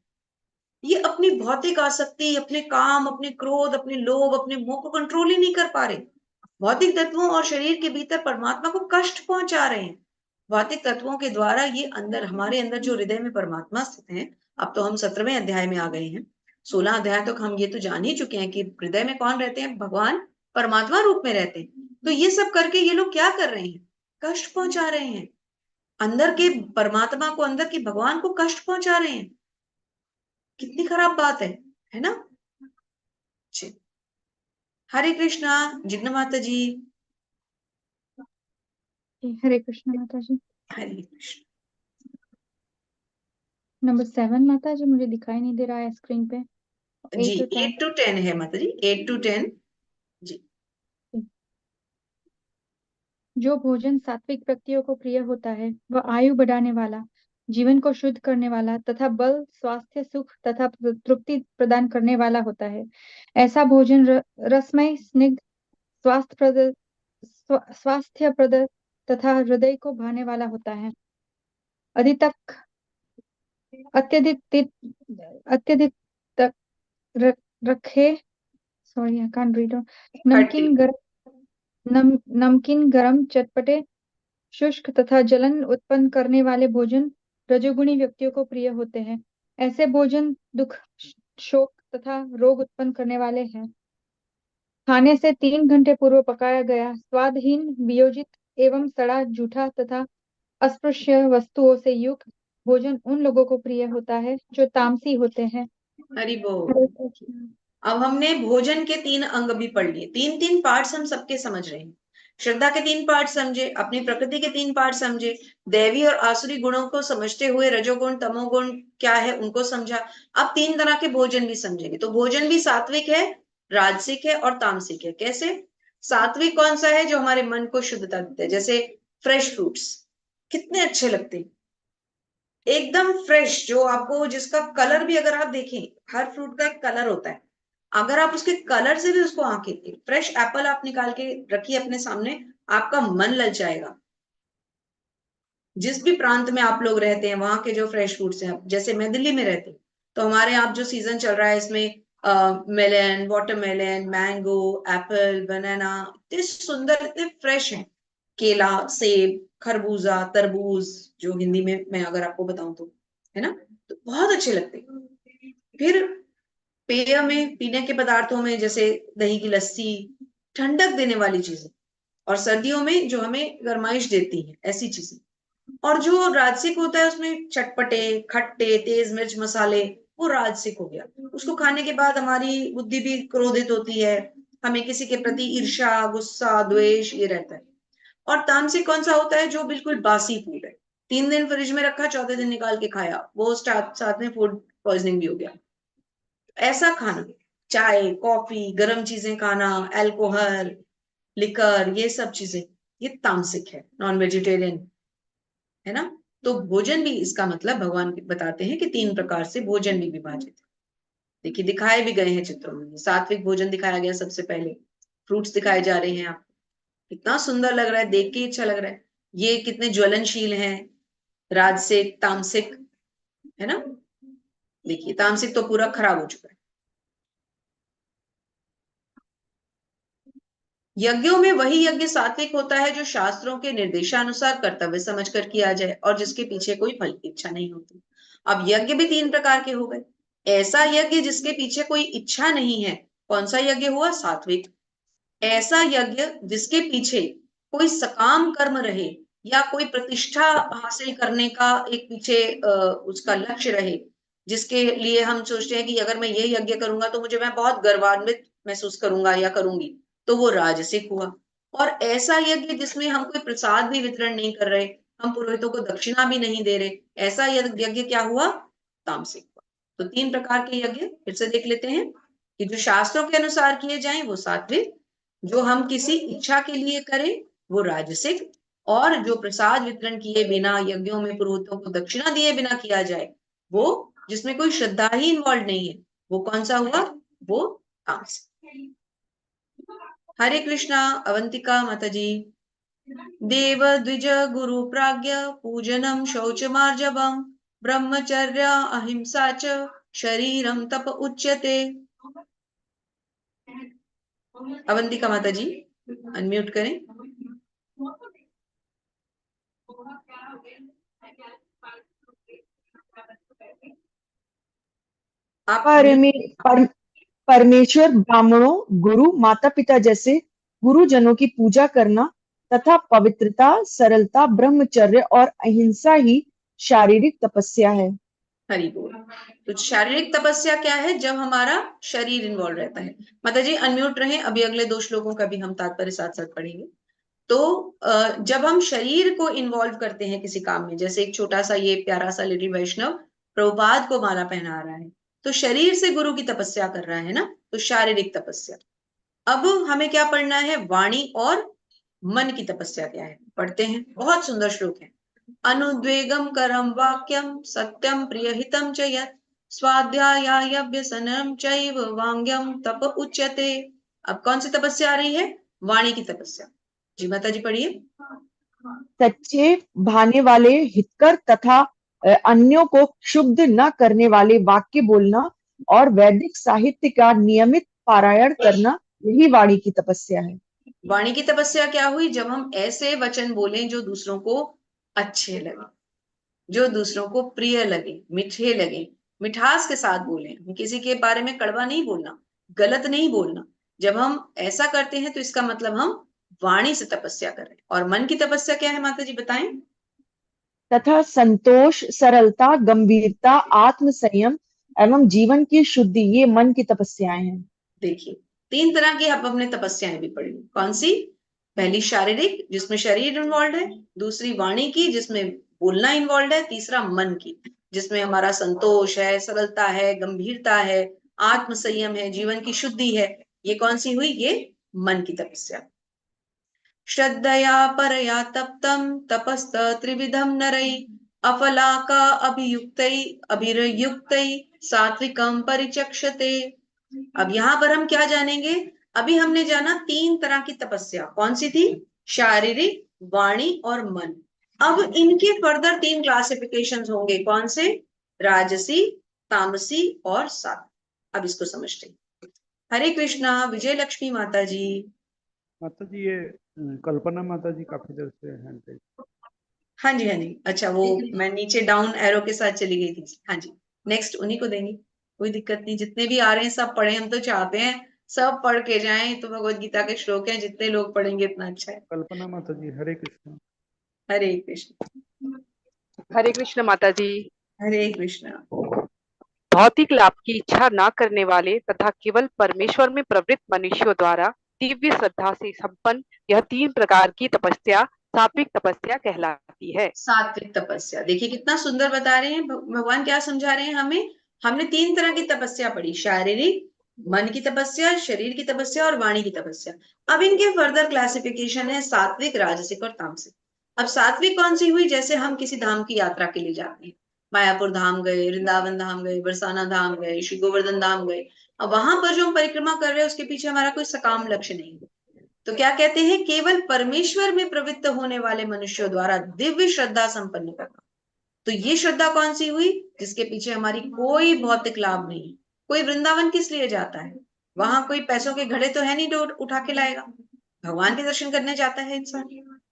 ये अपनी भौतिक आसक्ति, अपने काम, अपने क्रोध, अपने लोभ, अपने मोह को कंट्रोल ही नहीं कर पा रहे, भौतिक तत्वों और शरीर के भीतर परमात्मा को कष्ट पहुंचा रहे हैं। भौतिक तत्वों के द्वारा ये अंदर, हमारे अंदर जो हृदय में परमात्मा स्थित है, अब तो हम 17वें अध्याय में आ गए हैं, 16 अध्याय तक हम ये तो जान ही चुके हैं कि हृदय में कौन रहते हैं? भगवान परमात्मा रूप में रहते हैं। तो ये सब करके ये लोग क्या कर रहे हैं? कष्ट पहुंचा रहे हैं। अंदर के परमात्मा को, अंदर के भगवान को कष्ट पहुंचा रहे हैं। कितनी खराब बात है ना। जी। हरे कृष्णा। जिग्ना माता जी। हरे कृष्ण माता जी। हरे कृष्ण। नंबर 7 माता जी, मुझे दिखाई नहीं दे रहा है स्क्रीन पे। जी 8 to 10। 8 to 10 है माता जी, 8 to 10। जी। जो भोजन सात्विक व्यक्तियों को प्रिय होता है वह आयु बढ़ाने वाला, जीवन को शुद्ध करने वाला तथा बल, स्वास्थ्य, सुख तथा तृप्ति प्रदान करने वाला होता है। ऐसा भोजन रसमय, स्निग्ध, स्वास्थ्यप्रद स्वास्थ्यप्रद तथा हृदय को भाने वाला होता है। अधिक अत्यधिक अत्यधिक तक रखे, सॉरी आई कांट रीड, खट्टी। नमकीन, गरम, चटपटे, शुष्क तथा जलन उत्पन्न करने वाले भोजन रजोगुणी व्यक्तियों को प्रिय होते हैं। ऐसे भोजन दुख, शोक तथा रोग उत्पन्न करने वाले हैं। खाने से 3 घंटे पूर्व पकाया गया, स्वादहीन, वियोजित एवं सड़ा, जूठा तथा अस्पृश्य वस्तुओं से युक्त भोजन उन लोगों को प्रिय होता है जो तामसी होते हैं। हरि बोल। हरे कृष्ण। अब हमने भोजन के 3 अंग भी पढ़ लिए, 3 पार्ट्स हम सबके समझ रहे हैं। श्रद्धा के 3 पार्ट समझे, अपनी प्रकृति के 3 पार्ट समझे, दैवी और आसुरी गुणों को समझते हुए रजोगुण तमोगुण क्या है उनको समझा। अब 3 तरह के भोजन भी समझेंगे। तो भोजन भी सात्विक है, राजसिक है और तामसिक है। कैसे? सात्विक कौन सा है? जो हमारे मन को शुद्धता देता है, जैसे फ्रेश फ्रूट्स कितने अच्छे लगते हैं, एकदम फ्रेश, जो आपको जिसका कलर भी अगर आप देखें, हर फ्रूट का एक कलर होता है, अगर आप उसके कलर से भी उसको आंखें, फ्रेश एप्पल आप निकाल के रखिए अपने सामने, आपका मन ललचाएगा। जिस भी प्रांत में आप लोग रहते हैं वहां के जो फ्रेश फ्रूट्स हैं, जैसे मैं दिल्ली में रहती हूँ, तो हमारे यहाँ जो सीजन चल रहा है इसमें मेलन, वाटरमेलन, मैंगो, एप्पल, बनाना, इतने सुंदर, इतने फ्रेश हैं। केला, सेब, खरबूजा, तरबूज, जो हिंदी में मैं अगर आपको बताऊं तो, है ना, तो बहुत अच्छे लगते हैं। फिर पेय में, पीने के पदार्थों में, जैसे दही की लस्सी, ठंडक देने वाली चीजें, और सर्दियों में जो हमें गर्माइश देती है ऐसी चीजें। और जो राजसिक होता है उसमें चटपटे, खट्टे, तेज मिर्च मसाले, वो राजसिक हो गया। उसको खाने के बाद हमारी बुद्धि भी क्रोधित होती है, हमें किसी के प्रति ईर्ष्या, गुस्सा, द्वेष ये रहता है। और तामसिक कौन सा होता है? जो बिल्कुल बासी फूड है, 3 दिन फ्रिज में रखा, चौथे दिन निकाल के खाया, वो साथ में फूड पॉइजनिंग भी हो गया। ऐसा खाना, चाय, कॉफी, गर्म चीजें खाना, अल्कोहल, लिकर, ये सब चीजें, ये तामसिक है, नॉन वेजिटेरियन, है ना। तो भोजन भी, इसका मतलब भगवान बताते हैं कि 3 प्रकार से भोजन भी विभाजित है। देखिए दिखाए भी गए हैं चित्रों में, सात्विक भोजन दिखाया गया सबसे पहले, फ्रूट्स दिखाए जा रहे हैं आपको, कितना सुंदर लग रहा है, देख के अच्छा लग रहा है। ये कितने ज्वलनशील हैं, राजसिक, तामसिक, है ना। देखिए तामसिक तो पूरा खराब हो चुका है। यज्ञों में वही यज्ञ सात्विक होता है जो शास्त्रों के निर्देशानुसार कर्तव्य समझकर किया जाए और जिसके पीछे कोई फल की इच्छा नहीं होती। अब यज्ञ भी 3 प्रकार के हो गए। ऐसा यज्ञ जिसके पीछे कोई इच्छा नहीं है, कौन सा यज्ञ हुआ? सात्विक। ऐसा यज्ञ जिसके पीछे कोई सकाम कर्म रहे, या कोई प्रतिष्ठा हासिल करने का एक पीछे उसका लक्ष्य रहे, जिसके लिए हम सोचते हैं कि अगर मैं ये यज्ञ करूंगा तो मुझे, मैं बहुत गर्वान्वित महसूस करूंगा या करूंगी, तो वो राजसिक हुआ। और ऐसा यज्ञ जिसमें हम कोई प्रसाद भी वितरण नहीं कर रहे, हम पुरोहितों को दक्षिणा भी नहीं दे रहे, ऐसा यज्ञ क्या हुआ? तामसिक हुआ। तो 3 प्रकार के यज्ञ फिर से देख लेते हैं कि जो शास्त्रों के अनुसार किए जाएं वो सात्विक, जो हम किसी इच्छा के लिए करें वो राजसिक, और जो प्रसाद वितरण किए बिना, यज्ञों में पुरोहितों को दक्षिणा दिए बिना किया जाए, वो जिसमें कोई श्रद्धा ही इन्वॉल्व नहीं है, वो कौन सा हुआ? वो तामसिक। हरे कृष्णा। अवंतिका माता जी। देव द्विज गुरु प्राज्ञ पूजनम शौचमार्जवम ब्रह्मचर्य अहिंसा च शरीरम तप उच्यते। अवंतिका माता जी अनम्यूट करें। आप परमेश्वर, ब्राह्मणों, गुरु, माता पिता जैसे गुरुजनों की पूजा करना तथा पवित्रता, सरलता, ब्रह्मचर्य और अहिंसा ही शारीरिक तपस्या है। हरि बोल। तो शारीरिक तपस्या क्या है? जब हमारा शरीर इन्वॉल्व रहता है। माता जी अनम्यूट रहें, अभी अगले 2 श्लोकों का भी हम तात्पर्य साथ साथ पढ़ेंगे। तो जब हम शरीर को इन्वॉल्व करते हैं किसी काम में, जैसे एक छोटा सा ये प्यारा सा लिटिल वैष्णव प्रभुपाद को माला पहना रहा है, तो शरीर से गुरु की तपस्या कर रहा है ना, तो शारीरिक तपस्या। अब हमें क्या पढ़ना है? वाणी और मन की तपस्या क्या है, पढ़ते हैं। बहुत सुंदर श्लोक है। अनुद्वेगम करम वाक्यम सत्यम प्रियहितम च यत् स्वाध्यायाभ्यसनम चैव वांग्यम तप उच्यते। अब कौन सी तपस्या आ रही है? वाणी की तपस्या। जी माता जी पढ़िए। सच्चे भाने वाले, हितकर तथा अन्यों को क्षुब्ध न करने वाले वाक्य बोलना और वैदिक साहित्य का नियमित पारायण करना, यही वाणी की तपस्या है। वाणी की तपस्या क्या हुई? जब हम ऐसे वचन बोलें जो दूसरों को अच्छे लगे, जो दूसरों को प्रिय लगे, मीठे लगे, मिठास के साथ बोलें। हम किसी के बारे में कड़वा नहीं बोलना, गलत नहीं बोलना। जब हम ऐसा करते हैं तो इसका मतलब हम वाणी से तपस्या कर रहे हैं। और मन की तपस्या क्या है माता जी बताएं? तथा संतोष, सरलता, गंभीरता, आत्म संयम एवं जीवन की शुद्धि, ये मन की तपस्याएं हैं। देखिए 3 तरह की हमने तपस्याएं भी पढ़ी। कौन सी? पहली शारीरिक, जिसमें शरीर इन्वॉल्व है। दूसरी वाणी की, जिसमें बोलना इन्वॉल्व है। तीसरा मन की, जिसमें हमारा संतोष है, सरलता है, गंभीरता है, आत्म संयम है, जीवन की शुद्धि है। ये कौन सी हुई? ये मन की तपस्या। श्रद्धया परया तप्तम तपस्त त्रिविधम नरै अफलाका अभियुक्तै अभिरयुक्तै सात्विकम परिचक्षते। अब यहाँ पर हम क्या जानेंगे? अभी हमने जाना 3 तरह की तपस्या। कौन सी थी? शारीरिक, वाणी और मन। अब इनके फर्दर 3 क्लासिफिकेशंस होंगे। कौन से? राजसी, तामसी और सात्विक। अब इसको समझते हैं। हरे कृष्णा। विजय लक्ष्मी माता जी। माता जी ये कल्पना माता जी काफी देर से हैंड रेज। हाँ जी, हाँ जी। अच्छा, वो मैं नीचे डाउन एरो के साथ चली गई थी। हाँ जी, नेक्स्ट उन्हीं को देंगे, कोई दिक्कत नहीं। जितने भी आ रहे हैं सब पढ़े। हम तो चाहते हैं सब पढ़ के जाएं। तो भगवत गीता के श्लोक हैं, जितने लोग पढ़ेंगे इतना अच्छा है। कल्पना माता जी हरे कृष्ण। हरे कृष्ण। हरे कृष्ण माता जी। हरे कृष्ण। भौतिक लाभ की इच्छा न करने वाले तथा केवल परमेश्वर में प्रवृत्त मनुष्यों द्वारा दिव्य श्रद्धा से संपन्न यह 3 प्रकार की तपस्या सात्विक तपस्या कहलाती है। सात्विक तपस्या। देखिए कितना सुंदर बता रहे हैं भगवान, क्या समझा रहे हैं हमें। हमने 3 तरह की तपस्या पढ़ी। शारीरिक, मन की तपस्या, शरीर की तपस्या और वाणी की तपस्या। अब इनके फर्दर क्लासिफिकेशन है सात्विक, राजसिक और तामसिक। अब सात्विक कौन सी हुई? जैसे हम किसी धाम की यात्रा के लिए जाते हैं, मायापुर धाम गए, वृंदावन धाम गए, बरसाना धाम गए, श्री गोवर्धन धाम गए। अब वहां पर जो हम परिक्रमा कर रहे हैं उसके पीछे हमारा कोई सकाम लक्ष्य नहीं। तो क्या कहते हैं? केवल परमेश्वर में प्रवृत्त होने वाले मनुष्यों द्वारा दिव्य श्रद्धा संपन्न करना। तो ये श्रद्धा कौन सी हुई? जिसके पीछे हमारी कोई भौतिक लाभ नहीं। कोई वृंदावन किस लिए जाता है? वहां कोई पैसों के घड़े तो है नहीं जो उठा के लाएगा। भगवान के दर्शन करने जाता है इंसान,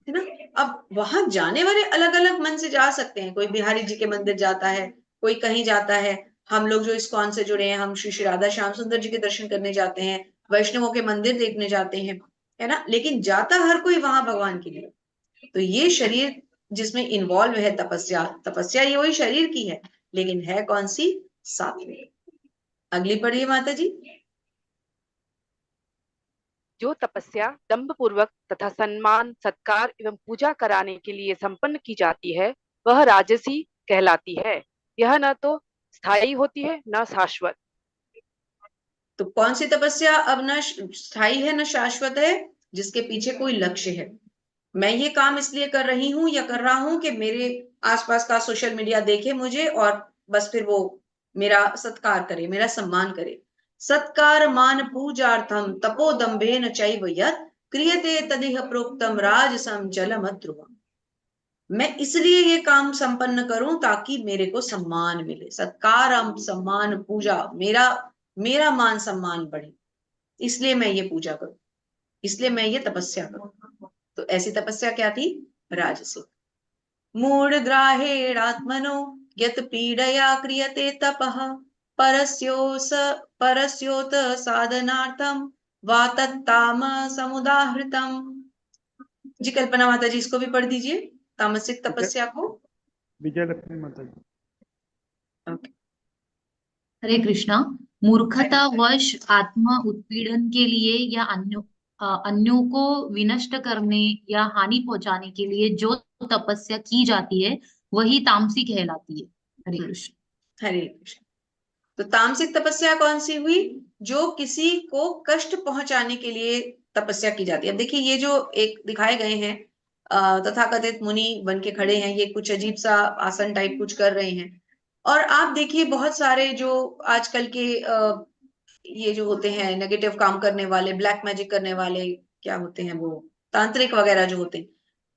है ना। अब वहां जाने वाले अलग अलग मन से जा सकते हैं। कोई बिहारी जी के मंदिर जाता है, कोई कहीं जाता है। हम लोग जो इस्कॉन से जुड़े हैं, हम श्री श्री राधा श्याम सुंदर जी के दर्शन करने जाते हैं, वैष्णवों के मंदिर देखने जाते हैं, है ना। लेकिन जाता हर कोई वहां भगवान के लिए। तो ये शरीर जिसमें इन्वॉल्व है तपस्या, तपस्या ये वही शरीर की है, लेकिन है कौन सी? सात्विक। अगली पढ़िए माता जी। जो तपस्या दंभ पूर्वक तथा सम्मान, सत्कार एवं पूजा कराने के लिए संपन्न की जाती है वह राजसी कहलाती है। यह न तो स्थायी होती है न शाश्वत। तो कौन सी तपस्या अब न स्थायी है न शाश्वत है? जिसके पीछे कोई लक्ष्य है। मैं ये काम इसलिए कर रही हूं या कर रहा हूं कि मेरे आसपास का सोशल मीडिया देखे मुझे और बस फिर वो मेरा सत्कार करे, मेरा सम्मान करे। सत्कार मान पूजार्थम तपोदम्भेन चैव यत् क्रियते तदिह प्रोक्तम राजसं जलमध्रुवम्। मैं इसलिए ये काम संपन्न करूं ताकि मेरे को सम्मान मिले। सत्कार, सम्मान, पूजा, मेरा मेरा मान सम्मान बढ़े, इसलिए मैं ये पूजा करूं, इसलिए मैं ये तपस्या करूं। तो ऐसी तपस्या क्या थी? राजसिक। मूढ़ ग्राहेणात्मनो यत पीडया क्रियते तपः परस्योत साधनार्थम वा तत्ताम समुदाहृतम। जी कल्पना माता जी, इसको भी पढ़ दीजिए, तामसिक तपस्या को। विजय लक्ष्मी माता जी। ओके। हरे कृष्णा। मूर्खतावश आत्म उत्पीड़न के लिए या अन्यों को विनष्ट करने या हानि पहुंचाने के लिए जो तपस्या की जाती है वही तामसी कहलाती है। हरे कृष्ण। हरे कृष्ण। तो तामसिक तपस्या कौन सी हुई? जो किसी को कष्ट पहुंचाने के लिए तपस्या की जाती है। अब देखिए, ये जो एक दिखाए गए हैं तथाकथित मुनि बन के खड़े हैं, ये कुछ अजीब सा आसन टाइप कुछ कर रहे हैं। और आप देखिए बहुत सारे जो आजकल के ये जो होते हैं नेगेटिव काम करने वाले, ब्लैक मैजिक करने वाले, क्या होते हैं वो, तांत्रिक वगैरह जो होते हैं,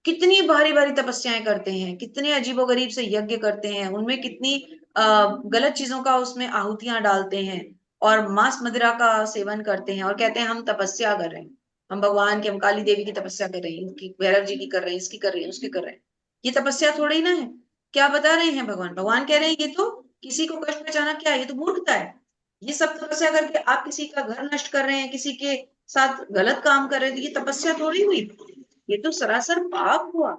कितनी भारी भारी तपस्याएं करते हैं, कितने अजीबोगरीब से यज्ञ करते हैं, उनमें कितनी गलत चीजों का उसमें आहुतियां डालते हैं और मांस मदिरा का सेवन करते हैं और कहते हैं हम तपस्या कर रहे हैं, हम भगवान की, हम काली देवी की तपस्या कर रहे हैं, इनकी भैरव जी की कर रहे हैं, इसकी कर रहे हैं, उसकी कर रहे हैं। ये तपस्या थोड़ी ना है। क्या बता रहे हैं भगवान? भगवान कह रहे हैं ये तो किसी को कष्ट पहुंचाना क्या है, ये तो मूर्खता है। ये सब तपस्या करके आप किसी का घर नष्ट कर रहे हैं, किसी के साथ गलत काम कर रहे हैं, तो ये तपस्या थोड़ी हुई, ये तो सरासर पाप हुआ,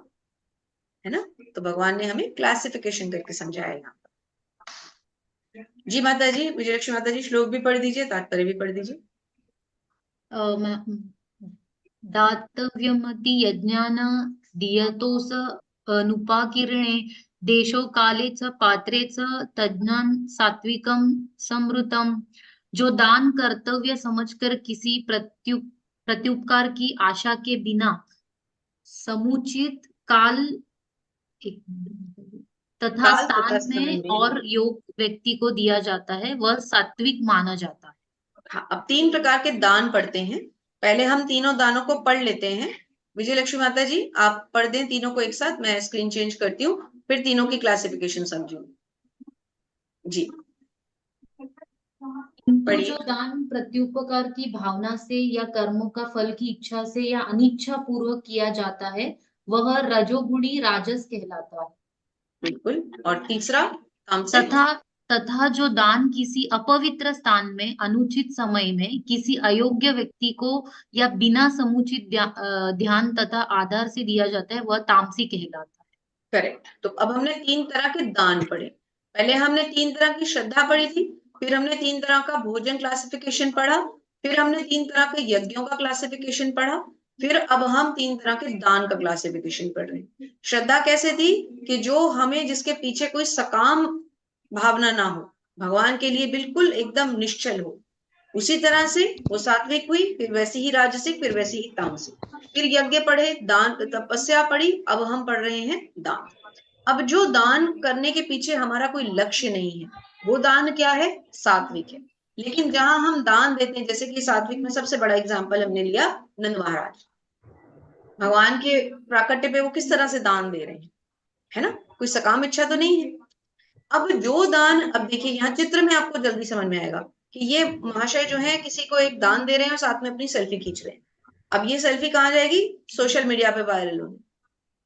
है ना। तो भगवान ने हमें क्लासिफिकेशन करके समझाया यहाँ पर। जी माता जी, विजयलक्ष्मी माता जी, श्लोक भी पढ़ दीजिए, तात्पर्य भी पढ़ दीजिए। दातव्यमति यज्ञान दीयतोस अनुपाकिरणे देशो काले च पात्रे च तज्ञान सात्विकम समृतम। जो दान कर्तव्य समझकर किसी प्रत्युपकार की आशा के बिना समुचित काल तथा काल तथा स्थान स्थान में में, और योग व्यक्ति को दिया जाता है वह सात्विक माना जाता है। हाँ, अब 3 प्रकार के दान पढ़ते हैं। पहले हम तीनों दानों को पढ़ लेते हैं। विजयलक्ष्मी माता जी आप पढ़ दें तीनों को एक साथ, मैं स्क्रीन चेंज करती हूँ, फिर तीनों की क्लासिफिकेशन समझूंगी। जी किंतु पढ़िए। जो दान प्रत्युपकार की भावना से या कर्मों का फल की इच्छा से या अनिच्छा पूर्वक किया जाता है वह रजोगुणी राजस कहलाता है। बिल्कुल। और तीसरा तामसिक। तथा जो दान किसी अपवित्र स्थान में अनुचित समय में किसी अयोग्य व्यक्ति को या बिना समुचित ध्यान तथा आधार से दिया जाता है वह तामसी कहलाता है। करेक्ट। तो अब हमने 3 तरह के दान पढ़े। पहले हमने 3 तरह की श्रद्धा पढ़ी थी, फिर हमने 3 तरह का भोजन क्लासिफिकेशन पढ़ा, फिर हमने 3 तरह के यज्ञों का क्लासिफिकेशन पढ़ा, फिर अब हम 3 तरह के दान का क्लासिफिकेशन पढ़ रहे हैं। श्रद्धा कैसे थी? कि जो हमें, जिसके पीछे कोई सकाम भावना ना हो, भगवान के लिए बिल्कुल एकदम निश्चल हो, उसी तरह से वो सात्विक हुई, फिर वैसी ही राजसिक, फिर वैसी ही तामसिक। फिर यज्ञ पढ़े, दान तपस्या पढ़ी, अब हम पढ़ रहे हैं दान। अब जो दान करने के पीछे हमारा कोई लक्ष्य नहीं है, वो दान क्या है? सात्विक है। लेकिन जहां हम दान देते हैं, जैसे कि सात्विक में सबसे बड़ा एग्जाम्पल हमने लिया नंद महाराज, भगवान के प्राकट्य पे वो किस तरह से दान दे रहे हैं, है ना, कोई सकाम इच्छा तो नहीं है। अब जो दान, अब देखिए यहाँ चित्र में आपको जल्दी समझ में आएगा कि ये महाशय जो है किसी को एक दान दे रहे हैं और साथ में अपनी सेल्फी खींच रहे हैं। अब ये सेल्फी कहाँ जाएगी? सोशल मीडिया पे वायरल होगी।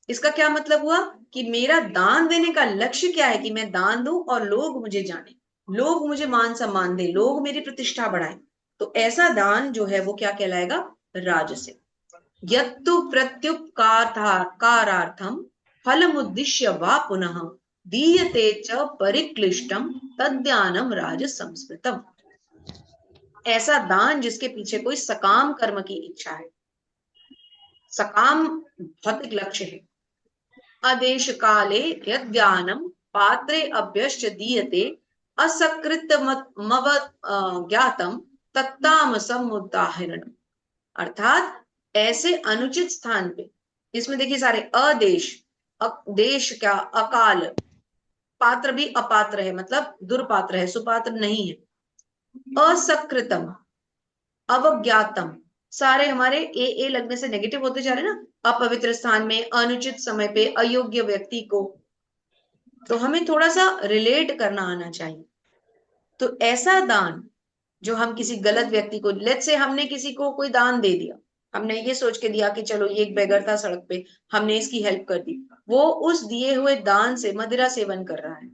इसका क्या मतलब हुआ कि मेरा दान देने का लक्ष्य क्या है? कि मैं दान दूं और लोग मुझे जाने, लोग मुझे मान सम्मान दे, लोग मेरी प्रतिष्ठा बढ़ाएं। तो ऐसा दान जो है वो क्या कहलाएगा? राजसिक। यत्तु प्रत्युपकारार्थम फलमुद्दिश्य वा पुनः दीयते च परिक्लिष्टम तद्दानम राजसंस्मृतम। ऐसा दान जिसके पीछे कोई सकाम कर्म की इच्छा है, सकाम भौतिक लक्ष्य है। आदेश काले यद्दानम पात्रे अभ्यश्च दीयते असकृतमव ज्ञातम तत्तामसम उदाहरणम। अर्थात ऐसे अनुचित स्थान पे, इसमें देखिए सारे अदेश, देश क्या, अकाल, पात्र भी अपात्र है, मतलब दुर्पात्र है, सुपात्र नहीं है। असकृतम, अवज्ञातम, सारे हमारे ए लगने से नेगेटिव होते जा रहे ना, अपवित्र स्थान में, अनुचित समय पे, अयोग्य व्यक्ति को, तो हमें थोड़ा सा रिलेट करना आना चाहिए। तो ऐसा दान जो हम किसी गलत व्यक्ति को, लेट्स से हमने किसी को कोई दान दे दिया, हमने ये सोच के दिया कि चलो ये एक बेगर था सड़क पे, हमने इसकी हेल्प कर दी, वो उस दिए हुए दान से मदिरा सेवन कर रहा है,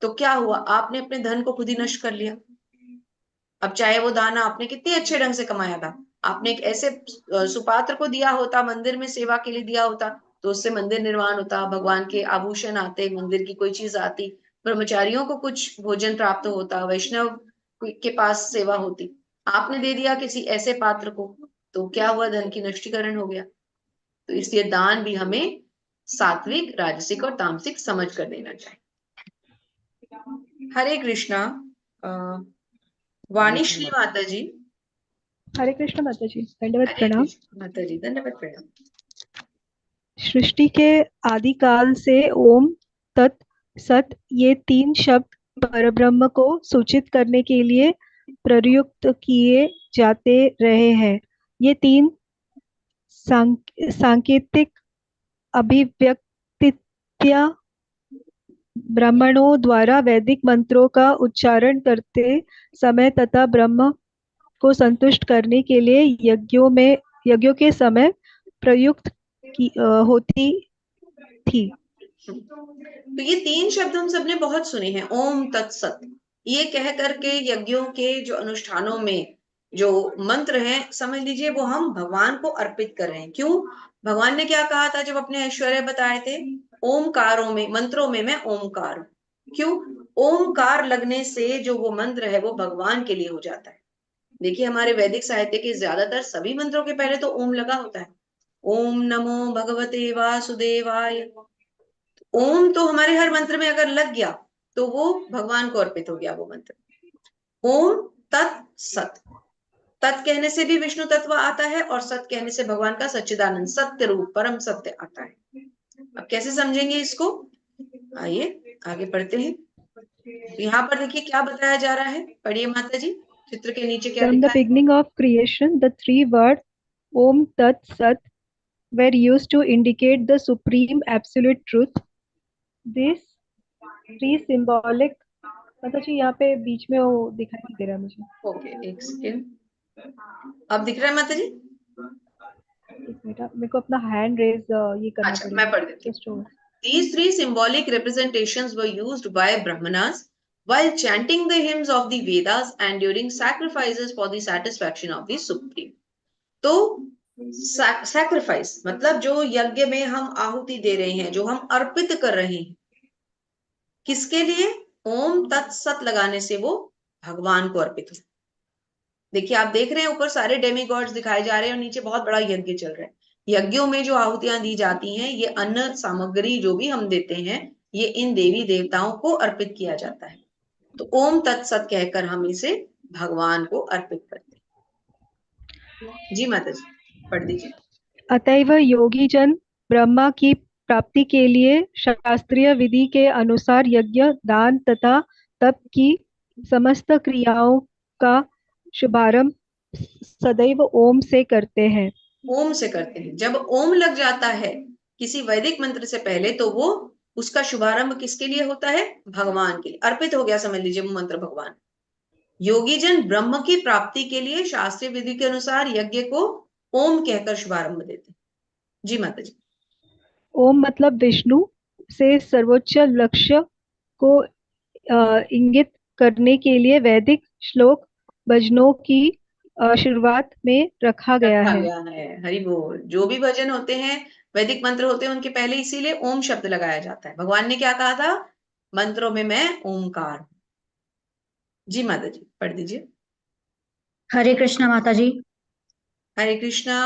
तो क्या हुआ? आपने अपने धन को खुद ही नष्ट कर लिया। अब चाहे वो दान आपने कितने अच्छे ढंग से कमाया था, आपने एक ऐसे सुपात्र को दिया होता, मंदिर में सेवा के लिए दिया होता, तो उससे मंदिर निर्माण होता, भगवान के आभूषण आते, मंदिर की कोई चीज आती, ब्रह्मचारियों को कुछ भोजन प्राप्त होता, वैष्णव के पास सेवा होती। आपने दे दिया किसी ऐसे पात्र को, तो क्या हुआ? धन की नष्टीकरण हो गया। तो इसलिए दान भी हमें सात्विक, राजसिक और तामसिक समझ कर देना चाहिए। हरे कृष्णा। वाणीश्री माता जी। हरे कृष्ण माता जी, दंडवत हरे प्रणाम। कृष्ण माता जी, धन्यवाद, प्रणाम। सृष्टि के आदिकाल से ओम, तत्, सत ये 3 शब्द परब्रह्म को सूचित करने के लिए प्रयुक्त किए जाते रहे हैं। ये 3 सांकेतिक अभिव्यक्तियां ब्राह्मणों द्वारा वैदिक मंत्रों का उच्चारण करते समय तथा ब्रह्म को संतुष्ट करने के लिए यज्ञों के समय प्रयुक्त होती थी। तो ये 3 शब्द हम सबने बहुत सुने हैं, ओम तत्सत। ये कह करके यज्ञों के जो अनुष्ठानों में जो मंत्र हैं, समझ लीजिए वो हम भगवान को अर्पित कर रहे हैं। क्यों? भगवान ने क्या कहा था जब अपने ऐश्वर्य बताए थे? ओमकारों में, मंत्रों में मैं ओमकार हूं। क्यों? ओमकार लगने से जो वो मंत्र है वो भगवान के लिए हो जाता है। देखिए हमारे वैदिक साहित्य के ज्यादातर सभी मंत्रों के पहले तो ओम लगा होता है। ओम नमो भगवते वासुदेवाय। ओम तो हमारे हर मंत्र में अगर लग गया तो वो भगवान को अर्पित हो गया वो मंत्र। ओम तत् सत। तत् कहने से भी विष्णु तत्व आता है और सत कहने से भगवान का सच्चिदानंद सत्य रूप परम सत्य आता है। अब कैसे समझेंगे इसको? आइए आगे पढ़ते हैं। तो यहाँ पर देखिए क्या बताया जा रहा है, पढ़िए माता जी, चित्र के नीचे क्या From लिखा the है? beginning of creation, the 3 words Om Tat Sat were used to indicate the supreme absolute truth. This 3 symbolic, माता जी यहाँ पे बीच में वो दिखाई नहीं दे रहा मुझे। ओके, एक सेकेंड। अब दिख रहा है माता जी? एक मिनट, मेरे को अपना हैंड रेज ये करना अच्छा, पड़ेगा। मैं पढ़ देती हूँ। Just hold. These 3 symbolic representations were used by Brahmanas while chanting the hymns of the Vedas and during sacrifices for the satisfaction of the Supreme. तो सैक्रिफाइस मतलब जो यज्ञ में हम आहुति दे रहे हैं, जो हम अर्पित कर रहे हैं, किसके लिए? ओम तत्सत लगाने से वो भगवान को अर्पित हो। देखिए आप देख रहे हैं ऊपर सारे डेमीगॉड्स दिखाए जा रहे हैं और नीचे बहुत बड़ा यज्ञ चल रहा है। यज्ञों में जो आहुतियां दी जाती हैं, ये अन्न सामग्री जो भी हम देते हैं, ये इन देवी देवताओं को अर्पित किया जाता है। तो ओम तत्सत कहकर हम इसे भगवान को अर्पित करते हैं। जी माता जी, पढ़ दीजिए। अतएव योगी जन ब्रह्मा की प्राप्ति के लिए शास्त्रीय विधि के अनुसार यज्ञ, दान तथा तप की समस्त क्रियाओं का शुभारंभ सदैव ओम से करते हैं। ओम से करते हैं। जब ओम लग जाता है किसी वैदिक मंत्र से पहले, तो वो उसका शुभारंभ किसके लिए होता है? भगवान के लिए अर्पित हो गया, समझ लीजिए वो मंत्र भगवान। योगी जन ब्रह्म की प्राप्ति के लिए शास्त्रीय विधि के अनुसार यज्ञ को ओम कहकर शुभारंभ देते हैं। जी माता जी। ओम मतलब विष्णु से सर्वोच्च लक्ष्य को इंगित करने के लिए वैदिक श्लोक भजनों की शुरुआत में रखा गया है। हरि बोल। जो भी भजन होते हैं, वैदिक मंत्र होते हैं, उनके पहले इसीलिए ओम शब्द लगाया जाता है। भगवान ने क्या कहा था? मंत्रों में मैं ओमकार हूं। जी माता जी, पढ़ दीजिए। हरे कृष्णा माता जी। हरे कृष्णा।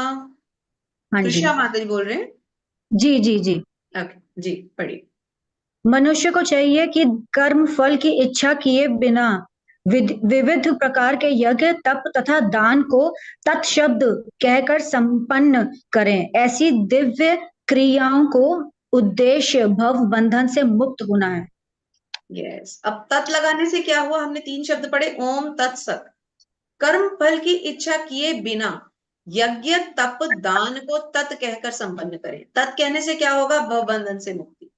हाँ जी, कृष्णा माता जी बोल रहे हैं? जी जी जी। ओके जी, पढ़िए। मनुष्य को चाहिए कि कर्म फल की इच्छा किए बिना विविध प्रकार के यज्ञ, तप तथा दान को तत्शब्द कहकर संपन्न करें। ऐसी दिव्य क्रियाओं को उद्देश्य भव बंधन से मुक्त होना है। यस। अब तत् लगाने से क्या हुआ? हमने 3 शब्द पढ़े, ओम तत्सत। कर्म फल की इच्छा किए बिना यज्ञ, तप, दान को तत् कहकर संपन्न करें। तत् कहने से क्या होगा? भव बंधन से मुक्ति।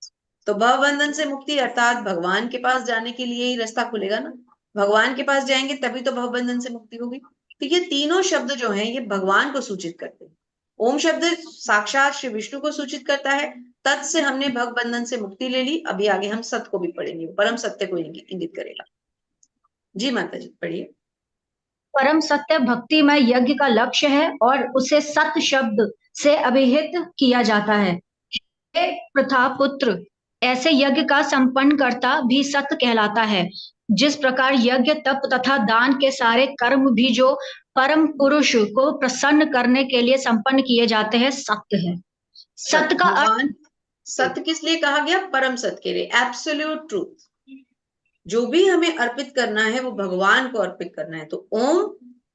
तो भव बंधन से मुक्ति अर्थात भगवान के पास जाने के लिए ही रास्ता खुलेगा ना। भगवान के पास जाएंगे तभी तो भव बंधन से मुक्ति होगी। तो ये तीनों शब्द जो हैं, ये भगवान को सूचित करते हैं। ओम शब्द साक्षात श्री विष्णु को सूचित करता है। तत् से हमने भव बंधन से मुक्ति ले ली। अभी आगे हम सत्य को भी पढ़ेंगे, परम सत्य को इंगित करेगा। जी माता जी, पढ़िए। परम सत्य भक्तिमय यज्ञ का लक्ष्य है और उसे सत शब्द से अभिहित किया जाता है। हे प्रथा पुत्र, ऐसे यज्ञ का संपन्न करता भी सत्य कहलाता है। जिस प्रकार यज्ञ तप तथा दान के सारे कर्म भी जो परम पुरुष को प्रसन्न करने के लिए संपन्न किए जाते हैं, सत्य है। सत्य का अर्थ भगवान सत्य किस लिए कहा गया? परम सत्य के लिए, एब्सोल्यूट ट्रूथ। जो भी हमें अर्पित करना है वो भगवान को अर्पित करना है। तो ओम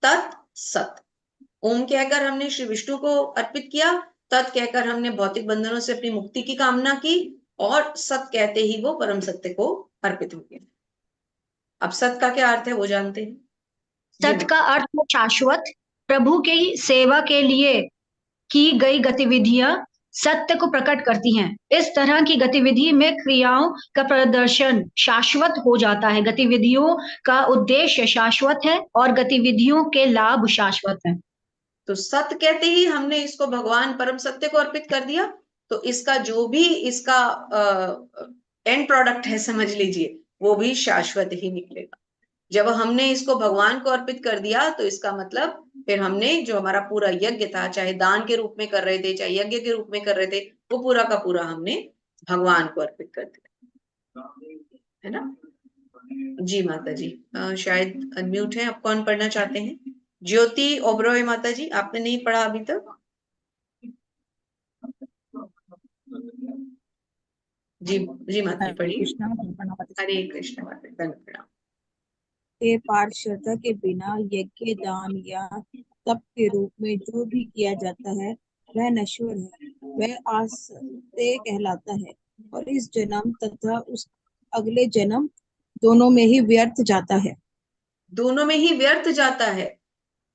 तत् सत, ओम कहकर हमने श्री विष्णु को अर्पित किया, तत् कहकर हमने भौतिक बंधनों से अपनी मुक्ति की कामना की, और सत कहते ही वो परम सत्य को अर्पित हो गया। अब सत का क्या अर्थ है वो जानते हैं। सत्य का अर्थ है शाश्वत। प्रभु की सेवा के लिए की गई गतिविधियां सत्य को प्रकट करती हैं। इस तरह की गतिविधि में क्रियाओं का प्रदर्शन शाश्वत हो जाता है। गतिविधियों का उद्देश्य शाश्वत है और गतिविधियों के लाभ शाश्वत है। तो सत्य कहते ही हमने इसको भगवान परम सत्य को अर्पित कर दिया, तो इसका जो भी इसका एंड प्रोडक्ट है, समझ लीजिए, वो भी शाश्वत ही निकलेगा। जब हमने इसको भगवान को अर्पित कर दिया तो इसका मतलब फिर हमने जो हमारा पूरा यज्ञ था, चाहे दान के रूप में कर रहे थे, चाहे यज्ञ के रूप में कर रहे थे, वो पूरा का पूरा हमने भगवान को अर्पित कर दिया, है ना। जी माता जी, शायद अनम्यूट है। आप कौन पढ़ना चाहते हैं? ज्योति ओबरॉय माता जी, आपने नहीं पढ़ा अभी तक? जी जी माता जी पढ़िए। हरे कृष्ण माता जी, धन्यवाद प्रणाम। के पारदर्शिता के बिना यज्ञ दान या तप के रूप में जो भी किया जाता है वह नश्वर है, वह आस्ते कहलाता है और इस जन्म तथा उस अगले जन्म दोनों में ही व्यर्थ जाता है। दोनों में ही व्यर्थ जाता है।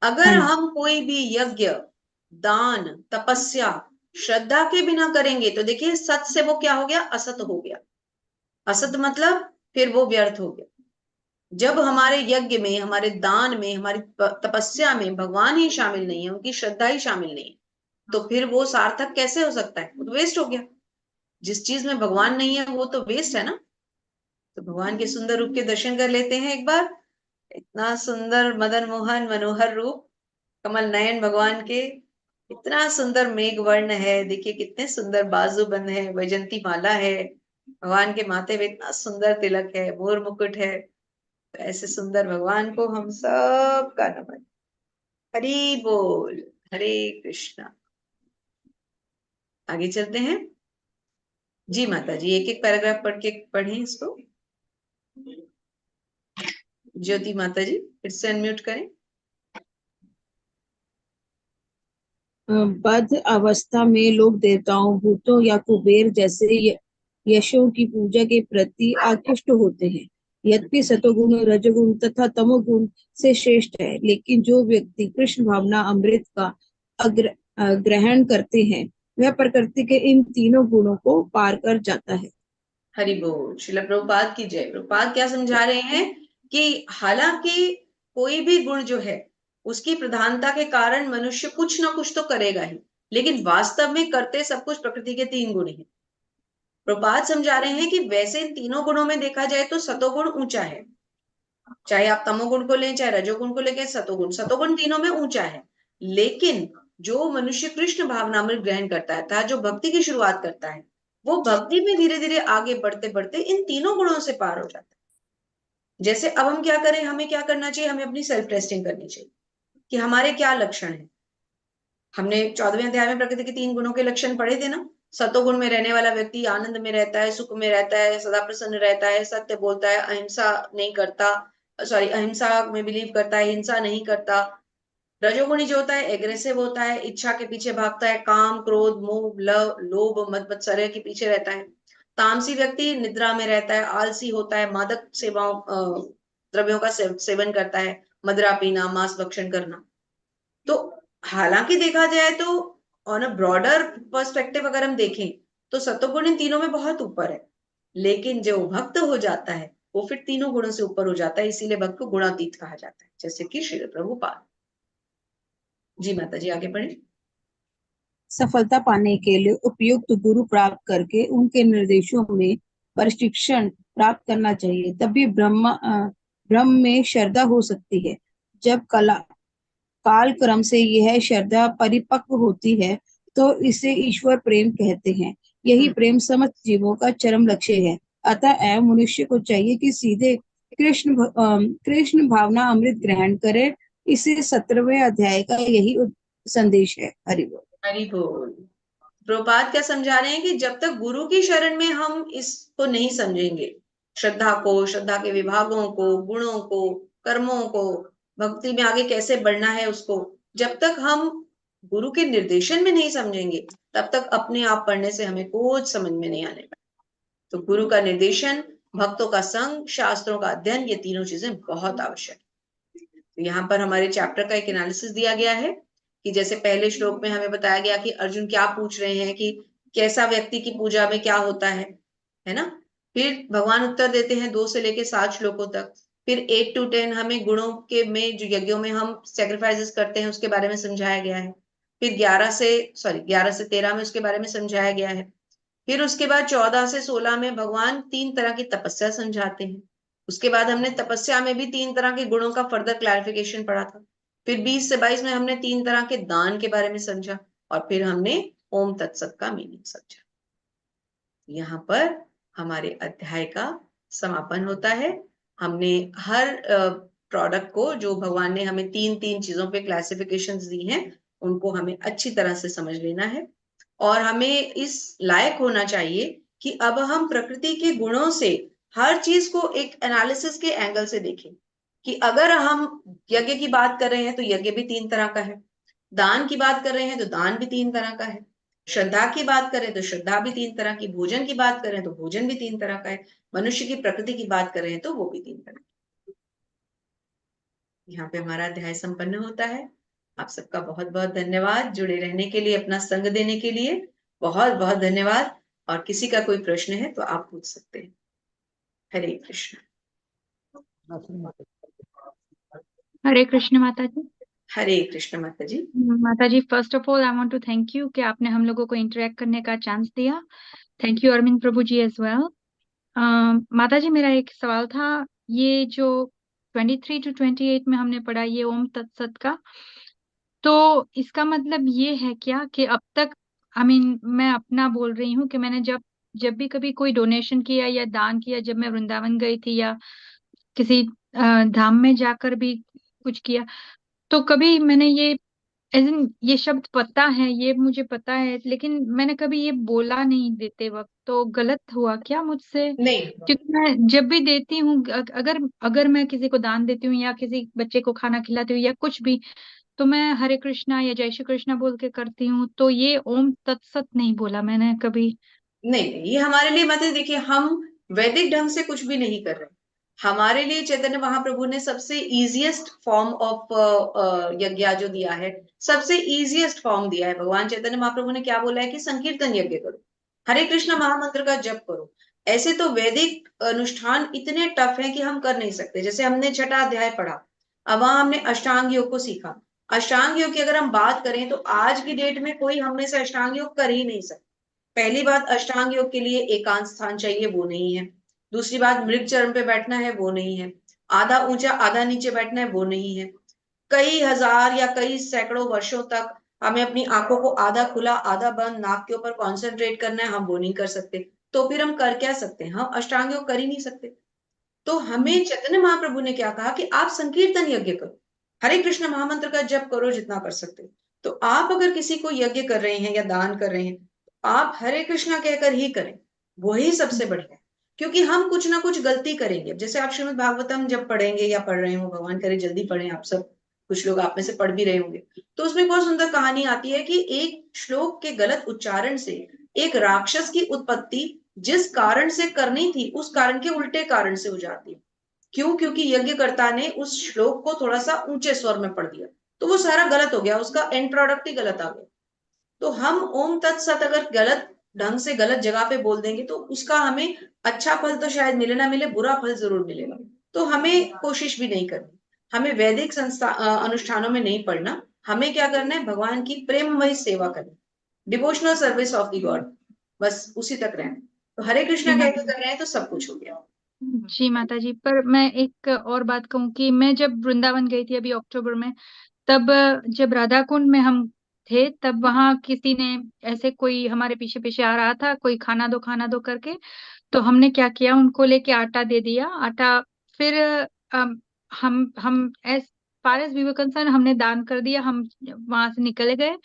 अगर हम कोई भी यज्ञ दान तपस्या श्रद्धा के बिना करेंगे तो देखिए सत से वो क्या हो गया? असत हो गया। असत मतलब फिर वो व्यर्थ हो गया। जब हमारे यज्ञ में, हमारे दान में, हमारी तपस्या में भगवान ही शामिल नहीं है, उनकी श्रद्धा ही शामिल नहीं है, तो फिर वो सार्थक कैसे हो सकता है? वो तो वेस्ट हो गया। जिस चीज में भगवान नहीं है वो तो वेस्ट है ना। तो भगवान के सुंदर रूप के दर्शन कर लेते हैं एक बार। इतना सुंदर मदन मोहन मनोहर रूप, कमल नयन भगवान के, इतना सुंदर मेघ वर्ण है। देखिए कितने सुंदर बाजूबंद है, वैजंती माला है, भगवान के माथे पे इतना सुंदर तिलक है, मोर मुकुट है। तो ऐसे सुंदर भगवान को हम सब का नमन। हरि बोल, हरे कृष्णा। आगे चलते हैं। जी माता जी, एक एक पैराग्राफ पढ़ के पढ़ें इसको। ज्योति माता जी फिर से अनम्यूट करें। बद्ध अवस्था में लोग देवताओं, भूतों या कुबेर जैसे यशों की पूजा के प्रति आकृष्ट होते हैं। यद्यपि सतोगुण रजोगुण तथा तमोगुण से श्रेष्ठ है, लेकिन जो व्यक्ति कृष्ण भावना अमृत का ग्रहण करते हैं वह प्रकृति के इन तीनों गुणों को पार कर जाता है। हरि बोल। श्रील प्रभुपाद की जय। प्रभुपाद क्या समझा रहे हैं कि हालांकि कोई भी गुण जो है उसकी प्रधानता के कारण मनुष्य कुछ ना कुछ तो करेगा ही, लेकिन वास्तव में करते सब कुछ प्रकृति के तीन गुण हैं। प्रभुपाद समझा रहे हैं कि वैसे इन तीनों गुणों में देखा जाए तो सतोगुण ऊंचा है। चाहे आप तमोगुण को लें, चाहे रजोगुण को लें, सतोगुण तीनों में ऊंचा है। लेकिन जो मनुष्य कृष्ण भावनामृत ग्रहण करता है, था जो भक्ति की शुरुआत करता है, वो भक्ति में धीरे धीरे आगे बढ़ते बढ़ते इन तीनों गुणों से पार हो जाता है। जैसे अब हम क्या करें, हमें क्या करना चाहिए? हमें अपनी सेल्फ टेस्टिंग करनी चाहिए कि हमारे क्या लक्षण है। हमने 14वें अध्याय में प्रकृति के तीन गुणों के लक्षण पढ़े थे ना। सतोगुण में रहने वाला व्यक्ति आनंद में रहता है, सुख में रहता है, सदा प्रसन्न रहता है, सत्य बोलता है, अहिंसा नहीं करता, अहिंसा में बिलीव करता है, हिंसा नहीं करता। रजोगुणी जो होता है एग्रेसिव होता है, इच्छा के पीछे भागता है, काम क्रोध मोह लोभ मद मत्सर्य के पीछे रहता है। तामसी व्यक्ति निद्रा में रहता है, आलसी होता है, मादक सेवाओं द्रव्यों का सेवन करता है, मदिरा पीना, मांस भक्षण करना। तो हालांकि देखा जाए तो ऑन अ ब्रॉडर पर्सपेक्टिव अगर हम देखें तो सतोगुण इन तीनों में बहुत ऊपर है, लेकिन जो भक्त हो जाता है वो फिर तीनों गुणों से ऊपर हो जाता है, इसीलिए भक्त को गुणातीत कहा जाता है, जैसे कि श्री प्रभुपाद। जी माता जी आगे बढ़े। सफलता पाने के लिए उपयुक्त गुरु प्राप्त करके उनके निर्देशों में प्रशिक्षण प्राप्त करना चाहिए, तभी ब्रह्म में श्रद्धा हो सकती है। जब काल क्रम से यह श्रद्धा परिपक्व होती है तो इसे ईश्वर प्रेम कहते हैं। यही प्रेम समस्त जीवों का चरम लक्ष्य है। अतः मनुष्य को चाहिए कि सीधे कृष्ण भावना अमृत ग्रहण करे। इसे 17वें अध्याय का यही संदेश है। हरि बोल। हरि बोल। प्रभुपाद क्या समझा रहे हैं कि जब तक गुरु की शरण में हम इसको नहीं समझेंगे, श्रद्धा को, श्रद्धा के विभागों को, गुणों को, कर्मों को, भक्ति में आगे कैसे बढ़ना है उसको, जब तक हम गुरु के निर्देशन में नहीं समझेंगे, तब तक अपने आप पढ़ने से हमें कुछ समझ में नहीं आने वाला। तो गुरु का निर्देशन, भक्तों का संग, शास्त्रों का अध्ययन, ये तीनों चीजें बहुत आवश्यक है। तो यहाँ पर हमारे चैप्टर का एक एनालिसिस दिया गया है कि जैसे पहले श्लोक में हमें बताया गया कि अर्जुन क्या पूछ रहे हैं कि कैसा व्यक्ति की पूजा में क्या होता है ना। फिर भगवान उत्तर देते हैं 2 से लेके 7 श्लोकों तक। फिर 8 to 10 हमें गुणों के में जो यज्ञों में हम सेक्रीफाइसेस करते हैं उसके बारे में समझाया गया है। फिर 11 से 13 में उसके बारे में समझाया गया है। फिर उसके बाद 14 से 16 में भगवान 3 तरह की तपस्या समझाते हैं। उसके बाद हमने तपस्या में भी 3 तरह के गुणों का फर्दर क्लैरिफिकेशन पढ़ा था। फिर 20 से 22 में हमने 3 तरह के दान के बारे में समझा, और फिर हमने ओम तत्सत का मीनिंग समझा। यहाँ पर हमारे अध्याय का समापन होता है। हमने हर प्रोडक्ट को, जो भगवान ने हमें 3 चीजों पे क्लासिफिकेशंस दी हैं, उनको हमें अच्छी तरह से समझ लेना है। और हमें इस लायक होना चाहिए कि अब हम प्रकृति के गुणों से हर चीज को एक एनालिसिस के एंगल से देखें कि अगर हम यज्ञ की बात कर रहे हैं तो यज्ञ भी 3 तरह का है, दान की बात कर रहे हैं तो दान भी 3 तरह का है, श्रद्धा की बात करें तो श्रद्धा भी 3 तरह की, भोजन की बात करें तो भोजन भी 3 तरह का है, मनुष्य की प्रकृति की बात कर रहे हैं तो वो भी 3 तरह की। यहाँ पे हमारा अध्याय संपन्न होता है। आप सबका बहुत बहुत धन्यवाद जुड़े रहने के लिए, अपना संग देने के लिए बहुत बहुत धन्यवाद। और किसी का कोई प्रश्न है तो आप पूछ सकते हैं। हरे कृष्ण। हरे कृष्ण माता जी। हरे कृष्ण माता जी। माता जी, first of all I want to thank you कि आपने हम लोगों को इंटरेक्ट करने का चांस दिया। Thank you Arvind Prabhu ji as well. माता जी, मेरा एक सवाल था, ये जो 23 to 28 में हमने पढ़ा ये ओम तत्सत का, तो इसका मतलब ये है क्या कि अब तक मैं अपना बोल रही हूँ कि मैंने जब भी कभी कोई डोनेशन किया या दान किया, जब मैं वृंदावन गई थी या किसी धाम में जाकर भी कुछ किया, तो कभी मैंने ये शब्द पता है, ये मुझे पता है, लेकिन मैंने कभी ये बोला नहीं देते वक्त। तो गलत हुआ क्या मुझसे? नहीं, क्योंकि मैं जब भी देती हूँ, अगर मैं किसी को दान देती हूँ या किसी बच्चे को खाना खिलाती हूँ या कुछ भी, तो मैं हरे कृष्णा या जय श्री कृष्णा बोल के करती हूँ। तो ये ओम तत्सत नहीं बोला मैंने कभी। नहीं, ये हमारे लिए मतलब देखिए, हम वैदिक ढंग से कुछ भी नहीं कर रहे। हमारे लिए चैतन्य महाप्रभु ने सबसे इजीएस्ट फॉर्म ऑफ यज्ञ जो दिया है, सबसे इजीएस्ट फॉर्म दिया है। भगवान चैतन्य महाप्रभु ने क्या बोला है कि संकीर्तन यज्ञ करो, हरे कृष्ण महामंत्र का जप करो। ऐसे तो वैदिक अनुष्ठान इतने टफ है कि हम कर नहीं सकते। जैसे हमने 6ठा अध्याय पढ़ा, अब वहां हमने अष्टांग योग को सीखा। अष्टांग योग की अगर हम बात करें तो आज की डेट में कोई हम में से अष्टांग योग कर ही नहीं सकता। पहली बात, अष्टांग योग के लिए एकांत स्थान चाहिए, वो नहीं है। दूसरी बात, मृग चरण पे बैठना है, वो नहीं है। आधा ऊंचा आधा नीचे बैठना है, वो नहीं है। कई हजार या कई सैकड़ों वर्षों तक हमें अपनी आंखों को आधा खुला आधा बंद नाक के ऊपर कॉन्सेंट्रेट करना है, हम वो नहीं कर सकते। तो फिर हम कर क्या सकते हैं? हम अष्टांग योग कर ही नहीं सकते। तो हमें चैतन्य महाप्रभु ने क्या कहा कि आप संकीर्तन यज्ञ करो, हरे कृष्ण महामंत्र का जप करो जितना कर सकते हो। तो आप अगर किसी को यज्ञ कर रहे हैं या दान कर रहे हैं, आप हरे कृष्णा कहकर ही करें, वही सबसे बढ़िया है। क्योंकि हम कुछ ना कुछ गलती करेंगे। जैसे आप श्रीमद् भागवतम जब पढ़ेंगे या पढ़ रहे हो, भगवान करे जल्दी पढ़ें आप सब, कुछ लोग आप में से पढ़ भी रहे होंगे, तो उसमें बहुत सुंदर कहानी आती है कि एक श्लोक के गलत उच्चारण से एक राक्षस की उत्पत्ति जिस कारण से करनी थी, उस कारण के उल्टे कारण से हो जाती है। क्यों? क्योंकि यज्ञकर्ता ने उस श्लोक को थोड़ा सा ऊंचे स्वर में पढ़ दिया, तो वो सारा गलत हो गया, उसका एंड प्रोडक्ट ही गलत आ गया। तो हम ओम तत्सत अगर गलत ढंग से गलत जगह पे बोल देंगे तो उसका हमें अच्छा फल तो शायद मिले ना मिले, बुरा फल जरूर मिलेगा। तो हमें कोशिश भी नहीं करनी, हमें वैदिक अनुष्ठानों में नहीं पढ़ना। हमें क्या करना है? भगवान की प्रेममयी सेवा करनी, devotional service of the God, बस उसी तक रहना। तो हरे कृष्णा कहकर कर रहे हैं तो सब कुछ हो गया। जी माता जी, पर मैं एक और बात कहूँ कि मैं जब वृंदावन गई थी अभी अक्टूबर में, तब जब राधा कुंड में हम थे, तब वहां किसी ने ऐसे, कोई हमारे पीछे पीछे आ रहा था, कोई खाना दो करके। तो हमने क्या किया, उनको लेके आटा दे दिया, आटा। फिर हम as far as we were concerned, हमने दान कर दिया, हम वहां से निकले गए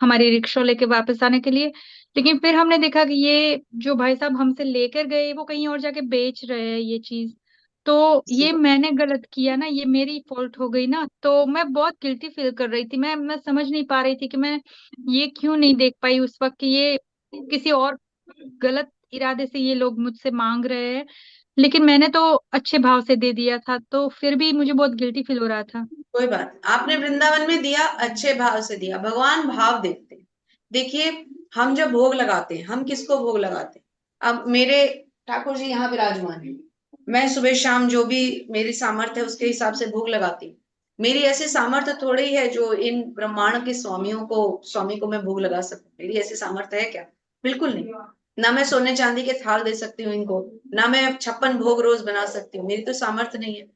हमारी रिक्शा लेके वापस आने के लिए। लेकिन फिर हमने देखा कि ये जो भाई साहब हमसे लेकर गए, वो कहीं और जाके बेच रहे हैं ये चीज। तो ये मैंने गलत किया ना, ये मेरी फॉल्ट हो गई ना, तो मैं बहुत गिल्टी फील कर रही थी। मैं समझ नहीं पा रही थी कि मैं ये क्यों नहीं देख पाई उस वक्त कि ये किसी और गलत इरादे से ये लोग मुझसे मांग रहे हैं। लेकिन मैंने तो अच्छे भाव से दे दिया था, तो फिर भी मुझे बहुत गिल्टी फील हो रहा था। कोई बात नहीं, आपने वृंदावन में दिया, अच्छे भाव से दिया। भगवान भाव देखते हैं। देखिए, हम जब भोग लगाते हैं, हम किसको भोग लगाते हैं? अब मेरे ठाकुर जी यहाँ विराजमान है, मैं सुबह शाम जो भी मेरी सामर्थ्य है उसके हिसाब से भोग लगाती हूँ। मेरी ऐसी सामर्थ्य थोड़ी ही है जो इन ब्रह्मांड के स्वामी को मैं भोग लगा सकूं। मेरी ऐसी सामर्थ्य है क्या? बिल्कुल नहीं। ना मैं सोने चांदी के थाल दे सकती हूँ इनको, ना मैं 56 भोग रोज बना सकती हूँ। मेरी तो सामर्थ्य नहीं है।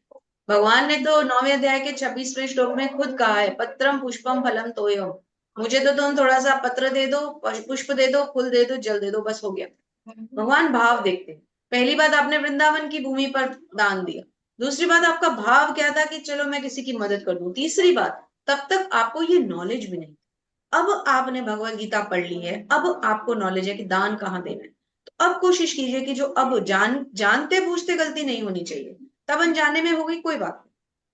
भगवान ने तो 9वें अध्याय के 26वें श्लोक में खुद कहा है, पत्रम पुष्पम फलम तोयम। मुझे तो तुम थोड़ा सा पत्र दे दो, पुष्प दे दो, फूल दे दो, जल दे दो, बस हो गया। भगवान भाव देखते हैं। पहली बात, आपने वृंदावन की भूमि पर दान दिया। दूसरी बात, आपका भाव क्या था कि चलो मैं किसी की मदद कर दूं। तीसरी बात, तब तक आपको ये नॉलेज भी नहीं। अब आपने भगवत गीता पढ़ ली है, अब आपको नॉलेज है कि दान कहाँ देना है। तो अब कोशिश कीजिए कि जो अब जानते बूझते गलती नहीं होनी चाहिए, तब अनजाने में हो गई कोई बात नहीं,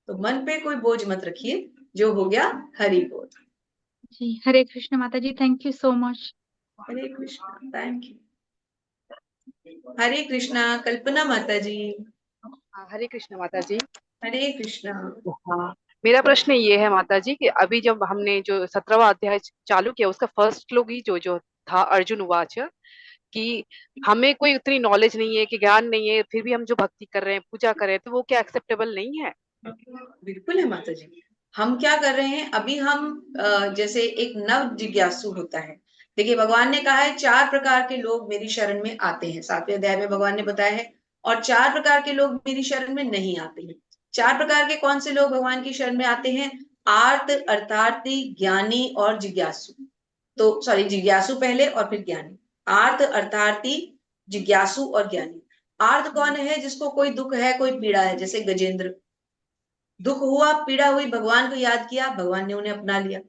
तो मन पे कोई बोझ मत रखिए। जो हो गया, हरि बोल। जी, हरे कृष्ण माता जी, thank you so much. Hare Krishna, thank you. Hare Krishna, Kalpana माता जी। हरे कृष्ण माता जी। हरे कृष्णा। हाँ, मेरा प्रश्न ये है माता जी कि अभी जब हमने जो 17वां अध्याय चालू किया, उसका फर्स्ट श्लोक ही जो था, अर्जुन उवाच, कि हमें कोई उतनी नॉलेज नहीं है, कि ज्ञान नहीं है, फिर भी हम जो भक्ति कर रहे हैं, पूजा कर रहे हैं, तो वो क्या एक्सेप्टेबल नहीं है? बिल्कुल है माता जी। हम क्या कर रहे हैं अभी? हम जैसे एक नव जिज्ञासु होता है। देखिए, भगवान ने कहा है 4 प्रकार के लोग मेरी शरण में आते हैं, 7वें अध्याय में भगवान ने बताया है। और 4 प्रकार के लोग मेरी शरण में नहीं आते हैं। 4 प्रकार के कौन से लोग भगवान की शरण में आते हैं? आर्त, अर्थार्थी, ज्ञानी और जिज्ञासु। तो सॉरी, जिज्ञासु पहले और फिर ज्ञानी। आर्त, अर्थार्थी, जिज्ञासु और ज्ञानी। आर्त कौन है? जिसको कोई दुख है, कोई पीड़ा है, जैसे गजेंद्र। दुख हुआ, पीड़ा हुई, भगवान को याद किया, भगवान ने उन्हें अपना लिया।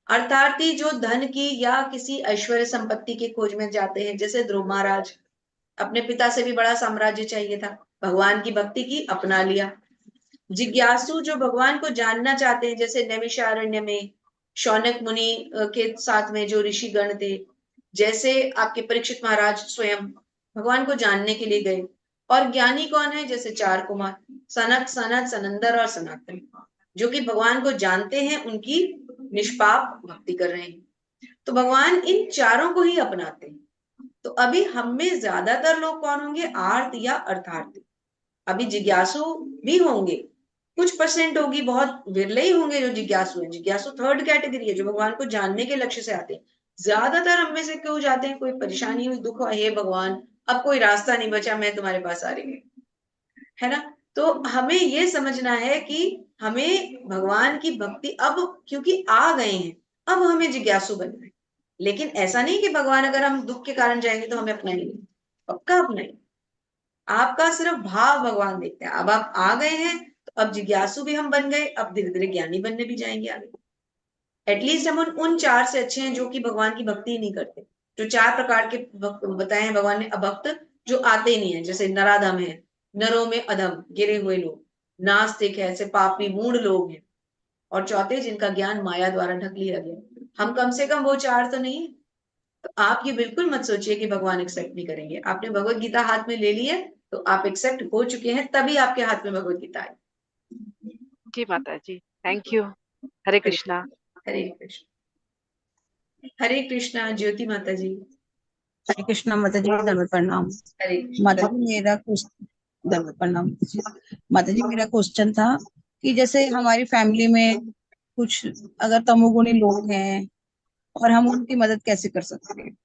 अर्थार्थी जो धन की या किसी ऐश्वर्य संपत्ति की खोज में जाते हैं, जैसे ध्रुव महाराज, अपने पिता से भी बड़ा साम्राज्य चाहिए था, भगवान की भक्ति की, अपना लिया। जिज्ञासु जो भगवान को जानना चाहते हैं, जैसे नैमिषारण्य में शौनक मुनि के साथ में जो ऋषि गण थे, जैसे आपके परीक्षित महाराज स्वयं भगवान को जानने के लिए गए। और ज्ञानी कौन है? जैसे 4 कुमार, सनक, सनत, सनंदर और सनातन, जो कि भगवान को जानते हैं, उनकी निष्पाप भक्ति कर रहे हैं। तो भगवान इन चारों को ही अपनाते हैं। तो अभी हम में ज्यादातर लोग कौन होंगे? आर्त या अर्थार्थी। अभी जिज्ञासु भी होंगे, कुछ परसेंट होगी, बहुत विरले ही होंगे जो जिज्ञासु हैं। जिज्ञासु 3rd कैटेगरी है, जो भगवान को जानने के लक्ष्य से आते हैं। ज्यादातर हम में से क्यों जाते हैं? कोई परेशानी हुई, दुख हुआ, हे भगवान अब कोई रास्ता नहीं बचा, मैं तुम्हारे पास आ रही हूँ, है ना? तो हमें ये समझना है कि हमें भगवान की भक्ति अब क्योंकि आ गए हैं, अब हमें जिज्ञासु बनना है। लेकिन ऐसा नहीं कि भगवान अगर हम दुख के कारण जाएंगे तो हमें अपनाएंगे, पक्का अपनाएंगे। आपका सिर्फ भाव भगवान देखते हैं। अब आप आ गए हैं, तो अब जिज्ञासु भी हम बन गए, अब धीरे धीरे ज्ञानी बनने भी जाएंगे आगे। एटलीस्ट हम उन 4 से अच्छे हैं जो कि भगवान की भक्ति ही नहीं करते। जो 4 प्रकार के बताए हैं भगवान ने, अभक्त, जो आते ही नहीं है, जैसे नराधम है, नरों में अधम, गिरे हुए लोग, नास्तिक है, ऐसे पापी मूढ़ लोग हैं, और चौथे जिनका ज्ञान माया द्वारा ढक लिया गया। हम कम से कम वो 4 तो नहीं है। तो आप ये बिल्कुल मत सोचिए कि भगवान एक्सेप्ट नहीं करेंगे। आपने भगवत गीता हाथ में ले ली है, तो आप एक्सेप्ट हो चुके हैं, तभी आपके हाथ में भगवत गीता आई। जी माता जी, थैंक यू। हरे कृष्णा। हरे कृष्ण। हरे कृष्णा, ज्योति माता जी। हरे कृष्णा माता जी, धन्यवाद, प्रणाम। हरे माता जी मेरा धन्यवाद, प्रणाम। माता जी मेरा क्वेश्चन था कि जैसे हमारी फैमिली में कुछ अगर तमोगुणी लोग हैं, और हम उनकी मदद कैसे कर सकते हैं?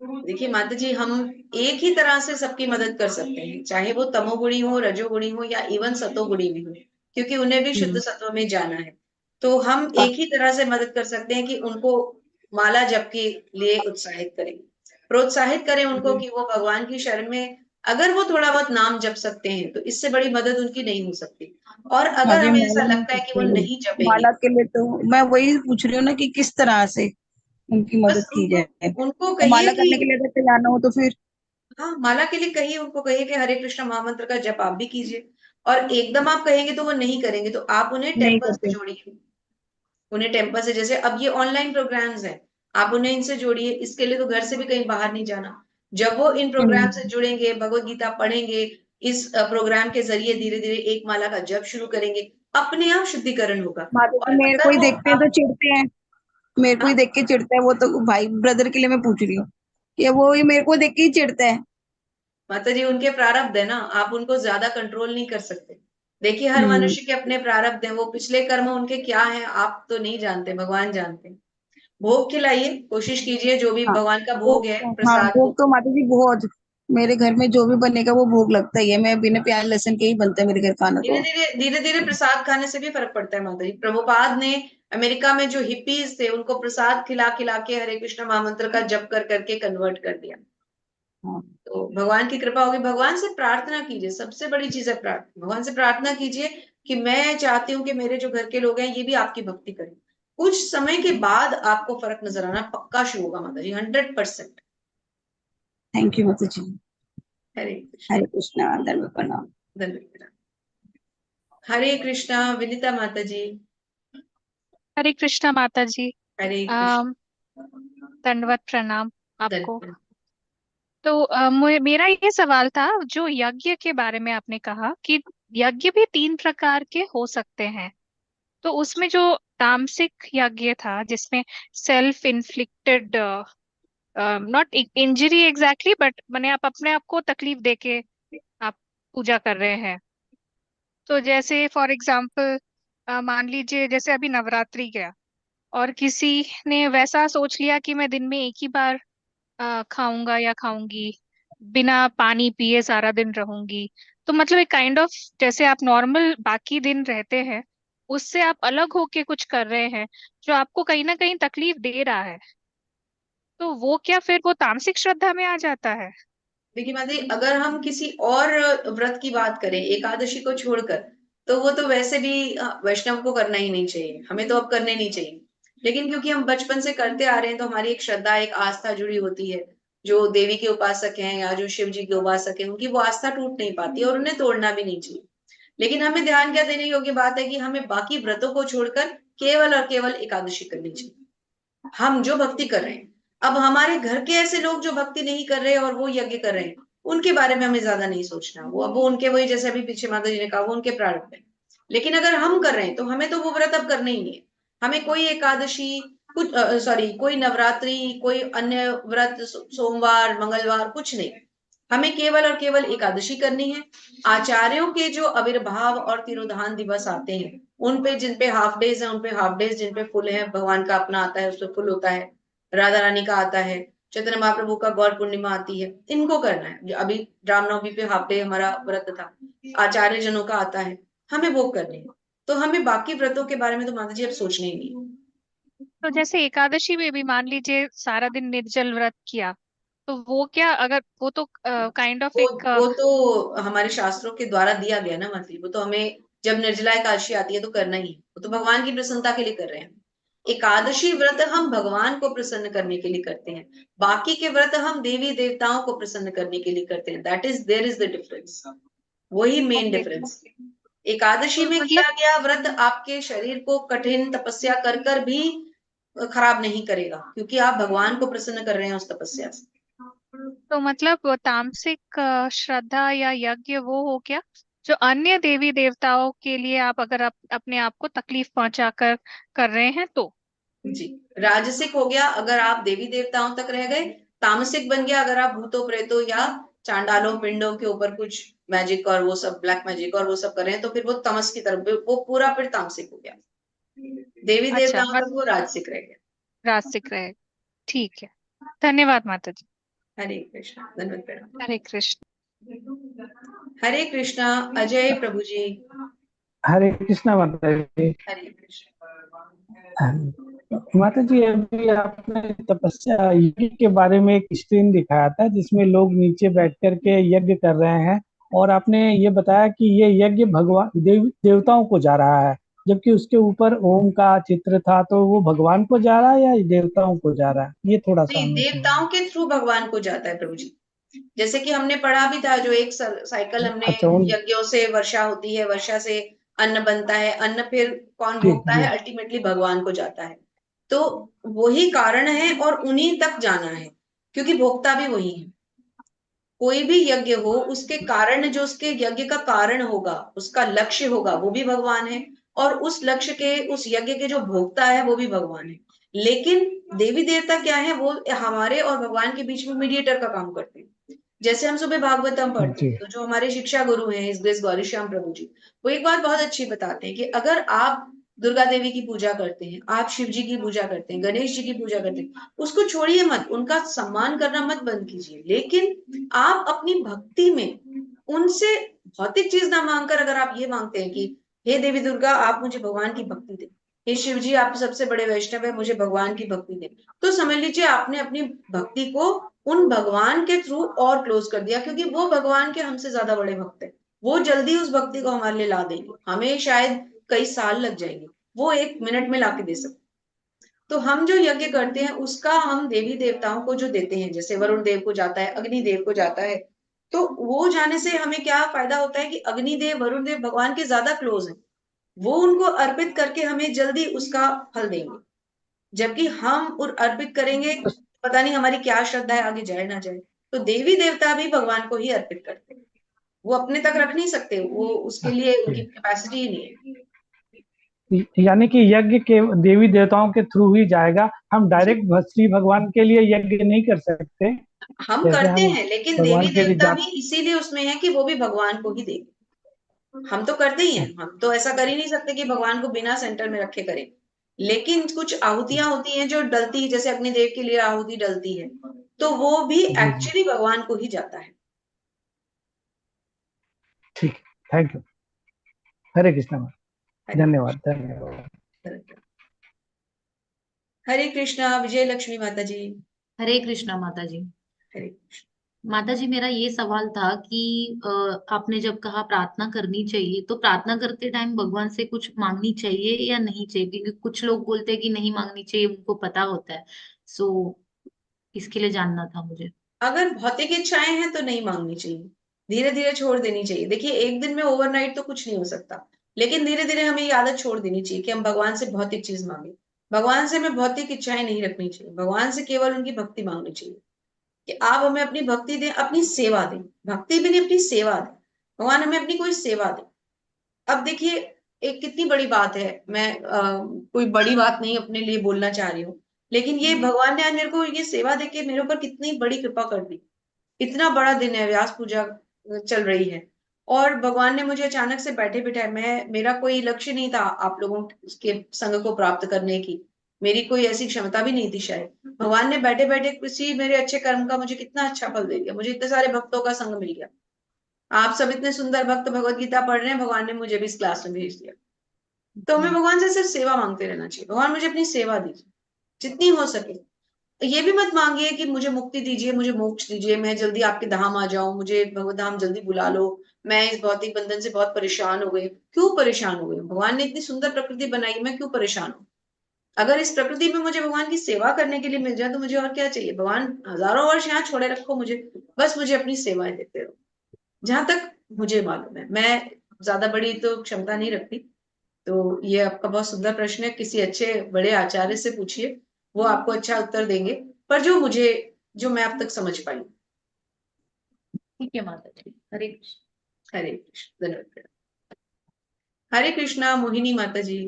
देखिए माता जी, हम एक ही तरह से सबकी मदद कर सकते हैं, चाहे वो तमोगुणी हो, रजोगुणी हो या इवन सतोगुणी भी हो, क्योंकि उन्हें भी शुद्ध सत्व में जाना है। तो हम एक ही तरह से मदद कर सकते हैं कि उनको माला जप के लिए उत्साहित करें, प्रोत्साहित करें उनको कि वो भगवान की शरण में अगर वो थोड़ा बहुत नाम जप सकते हैं तो इससे बड़ी मदद उनकी नहीं हो सकती। और अगर जी हमें ऐसा माला नहीं लगता है कि वो करते नहीं जपेंगे, माला के लिए तो मैं वही पूछ रही हूँ ना कि किस तरह से उनकी बस मदद की उनको जाए। उनको और कहिए माला कि करने के लिए अगर तैयार ना हो तो फिर हाँ, माला के लिए कहिए, उनको कहिए कि हरे कृष्ण महामंत्र का जप आप भी कीजिए। और एकदम आप कहेंगे तो वो नहीं करेंगे, तो आप उन्हें नहीं टेम्पल से करते। जोड़िए। उन्हें टेम्पल से, जैसे अब ये ऑनलाइन प्रोग्राम्स हैं, आप उन्हें इनसे जोड़िए। इसके लिए तो घर से भी कहीं बाहर नहीं जाना। जब वो इन प्रोग्राम से जुड़ेंगे, भगवत गीता पढ़ेंगे, इस प्रोग्राम के जरिए धीरे धीरे एक माला का जप शुरू करेंगे, अपने आप शुद्धिकरण होगा। माता और जी मेरे को अगर ही वो देखते हैं तो चिढ़ते हैं, मेरे को ही हाँ, देख के चिढ़ता है वो तो। भाई ब्रदर के लिए मैं पूछ रही हूँ कि वो ही मेरे को देख के ही चिढ़ता है। माता जी उनके प्रारब्ध है ना, आप उनको ज्यादा कंट्रोल नहीं कर सकते। देखिए हर हम्म। मनुष्य के अपने प्रारब्ध हैं, वो पिछले कर्म उनके क्या हैं आप तो नहीं जानते, भगवान जानते हैं। भोग खिलाइए, कोशिश कीजिए जो भी हाँ भगवान का भोग भोग है, तो, हाँ प्रसाद भोग को तो माता जी बहुत, मेरे घर में जो भी बनेगा वो भोग लगता ही है। मैं बिना प्याज लहसुन के ही बनता है मेरे घर खाना धीरे तो। धीरे धीरे धीरे प्रसाद खाने से भी फर्क पड़ता है माता जी। प्रभुपाद ने अमेरिका में जो हिप्पीज थे उनको प्रसाद खिला खिला के हरे कृष्ण महामंत्र का जप कर करके कन्वर्ट कर दिया। हाँ तो भगवान की कृपा होगी। भगवान से प्रार्थना कीजिए, सबसे बड़ी चीज है प्रार्थना। भगवान से प्रार्थना कीजिए कि मैं चाहती हूँ कि मेरे जो घर के लोग हैं ये भी आपकी भक्ति करें। कुछ समय के बाद आपको फर्क नजर आना पक्का शुरू होगा माता जी, 100%। थैंक यू माता जी। हरे हरे कृष्णा धर्म प्रणाम। धन्यवाद। हरे कृष्णा विनीता माता जी। हरे कृष्णा माता जी। हरे अम, कृष्ण दंडवत प्रणाम आपको। धन्यवाद। तो मेरा ये सवाल था, जो यज्ञ के बारे में आपने कहा कि यज्ञ भी तीन प्रकार के हो सकते हैं, तो उसमें जो तामसिक यज्ञ था जिसमें self inflicted, not injury exactly, but मैंने आप अपने आप को तकलीफ देके आप पूजा कर रहे हैं, तो जैसे फॉर एग्जाम्पल मान लीजिए जैसे अभी नवरात्रि गया और किसी ने वैसा सोच लिया कि मैं दिन में एक ही बार खाऊंगा या खाऊंगी, बिना पानी पिए सारा दिन रहूंगी, तो मतलब एक काइंड ऑफ जैसे आप नॉर्मल बाकी दिन रहते हैं उससे आप अलग होके कुछ कर रहे हैं जो आपको कहीं ना कहीं तकलीफ दे रहा है, तो वो क्या फिर वो तामसिक श्रद्धा में आ जाता है? देखिए माता जी, अगर हम किसी और व्रत की बात करें एकादशी को छोड़कर, तो वो तो वैसे भी वैष्णव को करना ही नहीं चाहिए, हमें तो अब करने नहीं चाहिए। लेकिन क्योंकि हम बचपन से करते आ रहे हैं तो हमारी एक श्रद्धा, एक आस्था जुड़ी होती है। जो देवी के उपासक हैं या जो शिव जी के उपासक हैं, उनकी वो आस्था टूट नहीं पाती और उन्हें तोड़ना भी नहीं चाहिए। लेकिन हमें ध्यान क्या देने योग्य बात है कि हमें बाकी व्रतों को छोड़कर केवल और केवल एकादशी करनी चाहिए। हम जो भक्ति कर रहे हैं, अब हमारे घर के ऐसे लोग जो भक्ति नहीं कर रहे और वो यज्ञ कर रहे हैं, उनके बारे में हमें ज्यादा नहीं सोचना। वो उनके, वही जैसे अभी पीछे माता जी ने कहा, वो उनके प्रारब्ध है। लेकिन अगर हम कर रहे हैं तो हमें तो वो व्रत अब करना ही नहीं है। हमें कोई एकादशी, कुछ सॉरी, कोई नवरात्रि, कोई अन्य व्रत, सोमवार मंगलवार कुछ नहीं। हमें केवल और केवल एकादशी करनी है। आचार्यों के जो आविर्भाव और तिरोधान दिवस आते हैं, उन पे, जिन पे हाफ डेज है उन पे हाफ डेज, जिन पे फुल है, भगवान का अपना आता है उस पे फुल होता है, राधा रानी का आता है, चैतन्य महाप्रभु का गौर पूर्णिमा आती है, इनको करना है। अभी रामनवमी पे हाफ डे हमारा व्रत था, आचार्य जनों का आता है, हमें वो करने हैं। तो हमें बाकी व्रतों के बारे में तो माता जी अब सोचना ही नहीं है। तो जैसे एकादशी में भी मान लीजिए सारा दिन निर्जल व्रत किया, तो वो क्या, अगर वो तो काइंड ऑफ वो एक वो तो हमारे शास्त्रों के द्वारा दिया गया ना माता जी, वो तो हमें जब निर्जला एकादशी आती है तो करना ही है। वो तो भगवान की प्रसन्नता के लिए कर रहे हैं। एकादशी व्रत हम भगवान को प्रसन्न करने के लिए करते हैं, बाकी के व्रत हम देवी देवताओं को प्रसन्न करने के लिए करते हैं। That is, there is the difference. वही मेन ओके। डिफरेंस। एकादशी तो में मतलब किया गया व्रत आपके शरीर को कठिन तपस्या कर कर भी खराब नहीं करेगा, क्योंकि आप भगवान को प्रसन्न कर रहे हैं उस तपस्या से। तो मतलब वो तामसिक श्रद्धा या यज्ञ वो हो गया जो अन्य देवी देवताओं के लिए आप अगर आप अपने आप को तकलीफ पहुंचा कर रहे हैं तो। जी, राजसिक हो गया अगर आप देवी देवताओं तक रह गए। तामसिक बन गया अगर आप भूतों प्रेतों या चांडालों पिंडों के ऊपर कुछ मैजिक और वो सब, ब्लैक मैजिक और वो सब कर रहे हैं, तो फिर वो तमस की तरफ, वो पूरा फिर तामसिक हो गया। देवी अच्छा, देवताओं तक वो राजसिक रह गया। राजसिक रहे। ठीक है, धन्यवाद माता जी। हरे कृष्णा, धन्यवाद प्रणाम। हरे कृष्ण। हरे कृष्णा, अजय प्रभु जी। हरे कृष्णा माता जी। हरे कृष्ण। माता जी, अभी आपने तपस्या यज्ञ के बारे में एक स्क्रीन दिखाया था जिसमें लोग नीचे बैठ कर के यज्ञ कर रहे हैं, और आपने ये बताया कि ये यज्ञ भगवान देवताओं को जा रहा है, जबकि उसके ऊपर ओम का चित्र था। तो वो भगवान को जा रहा है या देवताओं को जा रहा है? ये थोड़ा सा नहीं, हमें देवताओं के थ्रू भगवान को जाता है प्रभु जी। जैसे कि हमने पढ़ा भी था, जो एक साइकिल हमने, अच्छा, यज्ञों से वर्षा होती है, वर्षा से अन्न बनता है, अन्न फिर कौन जी भोगता जी। है, अल्टीमेटली भगवान को जाता है। तो वही कारण है और उन्हीं तक जाना है, क्योंकि भोक्ता भी वही है। कोई भी यज्ञ हो, उसके कारण, जो उसके यज्ञ का कारण होगा, उसका लक्ष्य होगा, वो भी भगवान है, और उस लक्ष्य के, उस यज्ञ के जो भोक्ता है वो भी भगवान है। लेकिन देवी देवता क्या है, वो हमारे और भगवान के बीच में मीडिएटर का काम करते हैं। जैसे हम सुबह भागवतम पढ़ते हैं, जी तो जो हमारे शिक्षा गुरु हैं इस ग्रेस गौरी श्याम प्रभु जी, वो एक बात बहुत अच्छी बताते हैं कि अगर आप दुर्गा देवी की पूजा करते हैं, आप शिव जी की पूजा करते हैं, गणेश जी की पूजा करते हैं, उसको छोड़िए मत, उनका सम्मान करना मत बंद कीजिए, लेकिन आप अपनी भक्ति में उनसे भौतिक चीज ना मांगकर, अगर आप ये मांगते हैं कि हे देवी दुर्गा, आप मुझे भगवान की भक्ति दें, हे शिव जी, आप सबसे बड़े वैष्णव है, मुझे भगवान की भक्ति दें, तो समझ लीजिए आपने अपनी भक्ति को उन भगवान के थ्रू और क्लोज कर दिया, क्योंकि वो भगवान के हमसे ज्यादा बड़े भक्त है। वो जल्दी उस भक्ति को हमारे लिए ला देंगे, हमें शायद कई साल लग जाएंगे, वो 1 मिनट में लाके दे सकते। तो हम जो यज्ञ करते हैं उसका हम देवी देवताओं को जो देते हैं, जैसे वरुण देव को जाता है, अग्नि देव को जाता है, तो वो जाने से हमें क्या फायदा होता है कि अग्नि देव, वरुण देव भगवान के ज्यादा क्लोज हैं, वो उनको अर्पित करके हमें जल्दी उसका फल देंगे। जबकि हम और अर्पित करेंगे, पता नहीं हमारी क्या श्रद्धा है, आगे जाए ना जाए। तो देवी देवता भी भगवान को ही अर्पित करते हैं, वो अपने तक रख नहीं सकते, वो उसके लिए उनकी कैपेसिटी ही नहीं है। यानी कि यज्ञ के देवी देवताओं के थ्रू ही जाएगा, हम डायरेक्ट श्री भगवान के लिए यज्ञ नहीं कर सकते। हम जैसे करते हम हैं, लेकिन भगवान देवी के लिए देवता भी इसीलिए उसमें है कि वो भी भगवान को ही देंगे। हम तो करते ही हैं, हम तो ऐसा कर ही नहीं सकते कि भगवान को बिना सेंटर में रखे करें। लेकिन कुछ आहुतियां होती हैं जो डलती है, जैसे अग्निदेव के लिए आहुति डलती है, तो वो भी जी जी, एक्चुअली भगवान को ही जाता है। ठीक, थैंक यू। हरे कृष्णा, हरे धन्यवाद धन्यवाद। कृष्ण। हरे कृष्णा, विजय लक्ष्मी माता जी। हरे कृष्णा माता जी। हरे कृष्ण। माता जी, मेरा ये सवाल था कि आपने जब कहा प्रार्थना करनी चाहिए, तो प्रार्थना करते टाइम भगवान से कुछ मांगनी चाहिए या नहीं चाहिए? क्योंकि कुछ लोग बोलते हैं कि नहीं मांगनी चाहिए, उनको पता होता है। सो इसके लिए जानना था मुझे। अगर भौतिक इच्छाएं हैं तो नहीं मांगनी चाहिए, धीरे धीरे छोड़ देनी चाहिए। देखिए, एक दिन में ओवरनाइट तो कुछ नहीं हो सकता, लेकिन धीरे धीरे हमें ये आदत छोड़ देनी चाहिए कि हम भगवान से भौतिक चीज मांगे। भगवान से हमें भौतिक इच्छाएं नहीं रखनी चाहिए, भगवान से केवल उनकी भक्ति मांगनी चाहिए कि आप हमें अपनी भक्ति दें, अपनी सेवा दें। भक्ति भी नहीं, अपनी सेवा दें, भगवान हमें अपनी कोई सेवा दें। अब देखिए, एक कितनी बड़ी बात है, मैं कोई बड़ी बात नहीं अपने लिए बोलना चाह रही हूँ, लेकिन ये भगवान ने आज मेरे को ये सेवा देके मेरे ऊपर कितनी बड़ी कृपा कर दी। इतना बड़ा दिन है, व्यास पूजा चल रही है, और भगवान ने मुझे अचानक से बैठे बिठाए। मेरा कोई लक्ष्य नहीं था आप लोगों के संग को प्राप्त करने की, मेरी कोई ऐसी क्षमता भी नहीं थी शायद। भगवान ने बैठे बैठे किसी मेरे अच्छे कर्म का मुझे कितना अच्छा फल दे दिया, मुझे इतने सारे भक्तों का संग मिल गया। आप सब इतने सुंदर भक्त भगवत गीता पढ़ रहे हैं, भगवान ने मुझे भी इस क्लास में भेज दिया। तो हमें भगवान से सिर्फ सेवा मांगते रहना चाहिए, भगवान मुझे अपनी सेवा दीजिए जितनी हो सके। ये भी मत मांगिए कि मुझे मुक्ति दीजिए, मुझे मोक्ष दीजिए, मैं जल्दी आपके धाम आ जाऊं, मुझे भगवत धाम जल्दी बुला लो, मैं इस भौतिक बंधन से बहुत परेशान हो गई। क्यों परेशान हो गई? भगवान ने इतनी सुंदर प्रकृति बनाई, मैं क्यों परेशान हूँ? अगर इस प्रकृति में मुझे भगवान की सेवा करने के लिए मिल जाए तो मुझे और क्या चाहिए? भगवान हजारों वर्ष यहाँ छोड़े रखो मुझे, बस मुझे अपनी सेवाएं देते रहो। जहां तक मुझे मालूम है, मैं ज्यादा बड़ी तो क्षमता नहीं रखती। तो ये आपका बहुत सुंदर प्रश्न है, किसी अच्छे बड़े आचार्य से पूछिए, वो आपको अच्छा उत्तर देंगे, पर जो मैं अब तक समझ पाई। ठीक है माता जी। हरे कृष्ण। हरे कृष्ण, धन्यवाद। हरे कृष्णा, मोहिनी माता जी।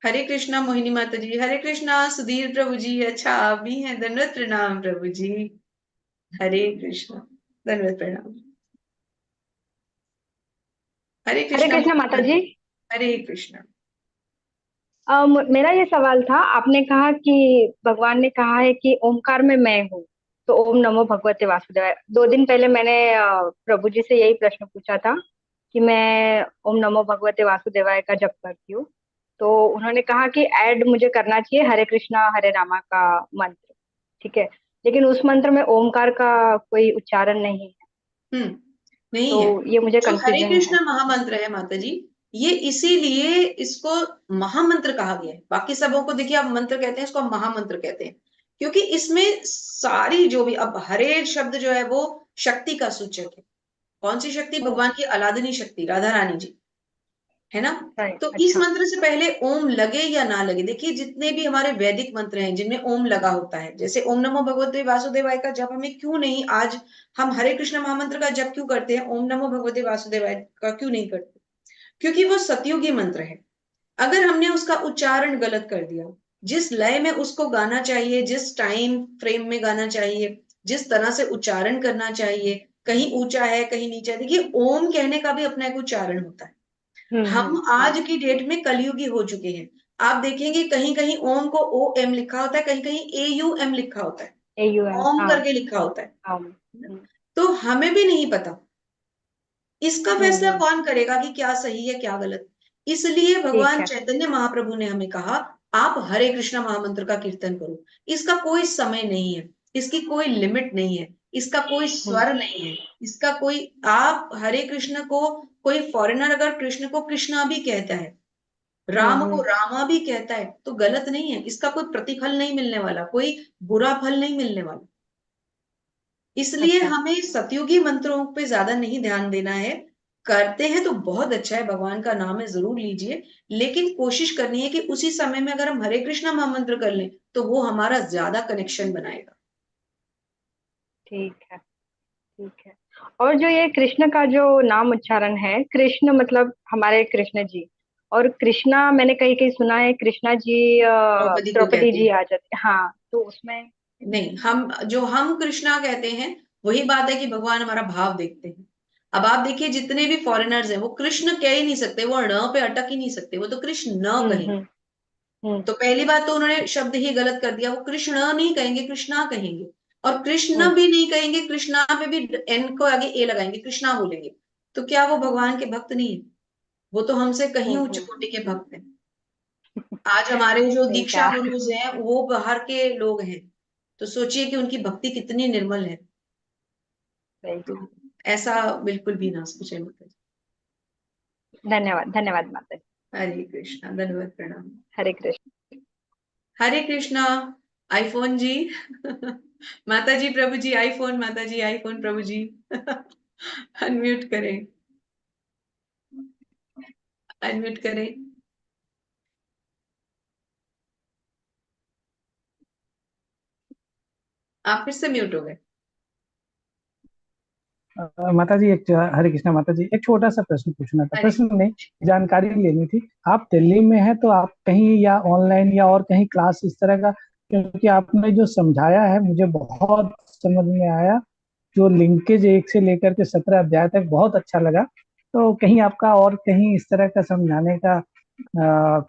हरे कृष्णा, मोहिनी माता जी। हरे कृष्णा, सुधीर प्रभु जी। अच्छा, आप भी हैं, धन्यवाद प्रणाम प्रभु जी। हरे कृष्णा, धन्यवाद प्रणाम। हरे हरे कृष्णा कृष्णा माता जी। हरे कृष्णा। मेरा ये सवाल था, आपने कहा कि भगवान ने कहा है कि ओमकार में मैं हूँ, तो ओम नमो भगवते वासुदेवाय। 2 दिन पहले मैंने प्रभु जी से यही प्रश्न पूछा था कि मैं ओम नमो भगवते वासुदेवाय का जप करती हूँ, तो उन्होंने कहा कि ऐड मुझे करना चाहिए हरे कृष्णा हरे रामा का मंत्र। ठीक है, लेकिन उस मंत्र में ओमकार का कोई उच्चारण नहीं है, नहीं है। तो ये मुझे जो हरे कंफ्यूजन है। कृष्ण महामंत्र है माता जी, ये इसीलिए इसको महामंत्र कहा गया है। बाकी सबों को देखिए आप मंत्र कहते हैं, इसको हम महामंत्र कहते हैं, क्योंकि इसमें सारी जो भी, अब हरे शब्द जो है वो शक्ति का सूचक है। कौन सी शक्ति? भगवान की अलादनी शक्ति, राधा रानी जी, है ना। तो इस अच्छा। मंत्र से पहले ओम लगे या ना लगे, देखिए जितने भी हमारे वैदिक मंत्र हैं जिनमें ओम लगा होता है, जैसे ओम नमो भगवते वासुदेवाय का जप हमें क्यों नहीं, आज हम हरे कृष्ण महामंत्र का जप क्यों करते हैं, ओम नमो भगवते वासुदेवाय का क्यों नहीं करते? क्योंकि वो सतयुगी मंत्र है। अगर हमने उसका उच्चारण गलत कर दिया, जिस लय में उसको गाना चाहिए, जिस टाइम फ्रेम में गाना चाहिए, जिस तरह से उच्चारण करना चाहिए, कहीं ऊंचा है कहीं नीचा, देखिए ओम कहने का भी अपना एक उच्चारण होता है। हम आज की डेट में कलयुगी हो चुके हैं। आप देखेंगे कहीं कहीं ओम को ओ एम लिखा होता है, कहीं कहीं ए यू एम लिखा होता है, AUM, ओम हाँ। करके लिखा होता है। हम्म। तो हमें भी नहीं पता, इसका फैसला हम्म। कौन करेगा कि क्या सही है क्या गलत। इसलिए ठीक भगवान है। चैतन्य महाप्रभु ने हमें कहा, आप हरे कृष्णा महामंत्र का कीर्तन करो। इसका कोई समय नहीं है, इसकी कोई लिमिट नहीं है, इसका कोई स्वर नहीं है, इसका कोई, आप हरे कृष्ण को, कोई फॉरेनर अगर कृष्ण को कृष्णा भी कहता है, राम को रामा भी कहता है, तो गलत नहीं है, इसका कोई प्रतिफल नहीं मिलने वाला, कोई बुरा फल नहीं मिलने वाला। इसलिए अच्छा। हमें सतयुगी मंत्रों पे ज्यादा नहीं ध्यान देना है। करते हैं तो बहुत अच्छा है, भगवान का नाम है जरूर लीजिए, लेकिन कोशिश करनी है कि उसी समय में अगर हम हरे कृष्णा महामंत्र कर लें तो वो हमारा ज्यादा कनेक्शन बनाएगा। ठीक है। ठीक है। और जो ये कृष्ण का जो नाम उच्चारण है, कृष्ण मतलब हमारे कृष्ण जी, और कृष्णा मैंने कहीं कहीं सुना है कृष्णा जी द्रौपदी को द्रौपदी कहते जी हैं। आ जाते, हाँ, तो उसमें। नहीं, हम कृष्णा कहते हैं, वही बात है कि भगवान हमारा भाव देखते हैं। अब आप देखिए जितने भी फॉरेनर्स हैं वो कृष्ण कह ही नहीं सकते, वो ण पे अटक ही नहीं सकते, वो तो कृष्ण न कहेंगे। हम्म। हम्म। तो पहली बात तो उन्होंने शब्द ही गलत कर दिया, वो कृष्ण नहीं कहेंगे, कृष्णा कहेंगे। और कृष्ण हम्म। भी नहीं कहेंगे, कृष्णा पे भी एन को आगे ए लगाएंगे, कृष्णा बोलेंगे। तो क्या वो भगवान के भक्त नहीं है? वो तो हमसे कहीं उच्च हम्म। कोटि के भक्त हैं। आज हमारे जो सही दीक्षा कहा। गुरुज हैं वो बाहर के लोग हैं, तो सोचिए कि उनकी भक्ति कितनी निर्मल है। सही तो कहा। ऐसा बिल्कुल भी ना सोचे माता जी। धन्यवाद, धन्यवाद माता जी। हरे कृष्णा, धन्यवाद, प्रणाम। हरे कृष्ण। हरे कृष्णा। आईफोन जी माता जी, प्रभु जी आईफोन, माता जी आईफोन, प्रभु जी अनम्यूट करें, अनम्यूट करें। आप फिर से म्यूट हो गए। माता जी एक हरे कृष्णा माता जी, एक छोटा सा प्रश्न पूछना था, हरे प्रश्न नहीं, जानकारी लेनी थी। आप दिल्ली में हैं तो आप कहीं या ऑनलाइन या और कहीं क्लास इस तरह का, क्योंकि आपने जो समझाया है मुझे बहुत समझ में आया, जो लिंकेज 1 से लेकर के 17 अध्याय तक बहुत अच्छा लगा। तो कहीं आपका और कहीं इस तरह का समझाने का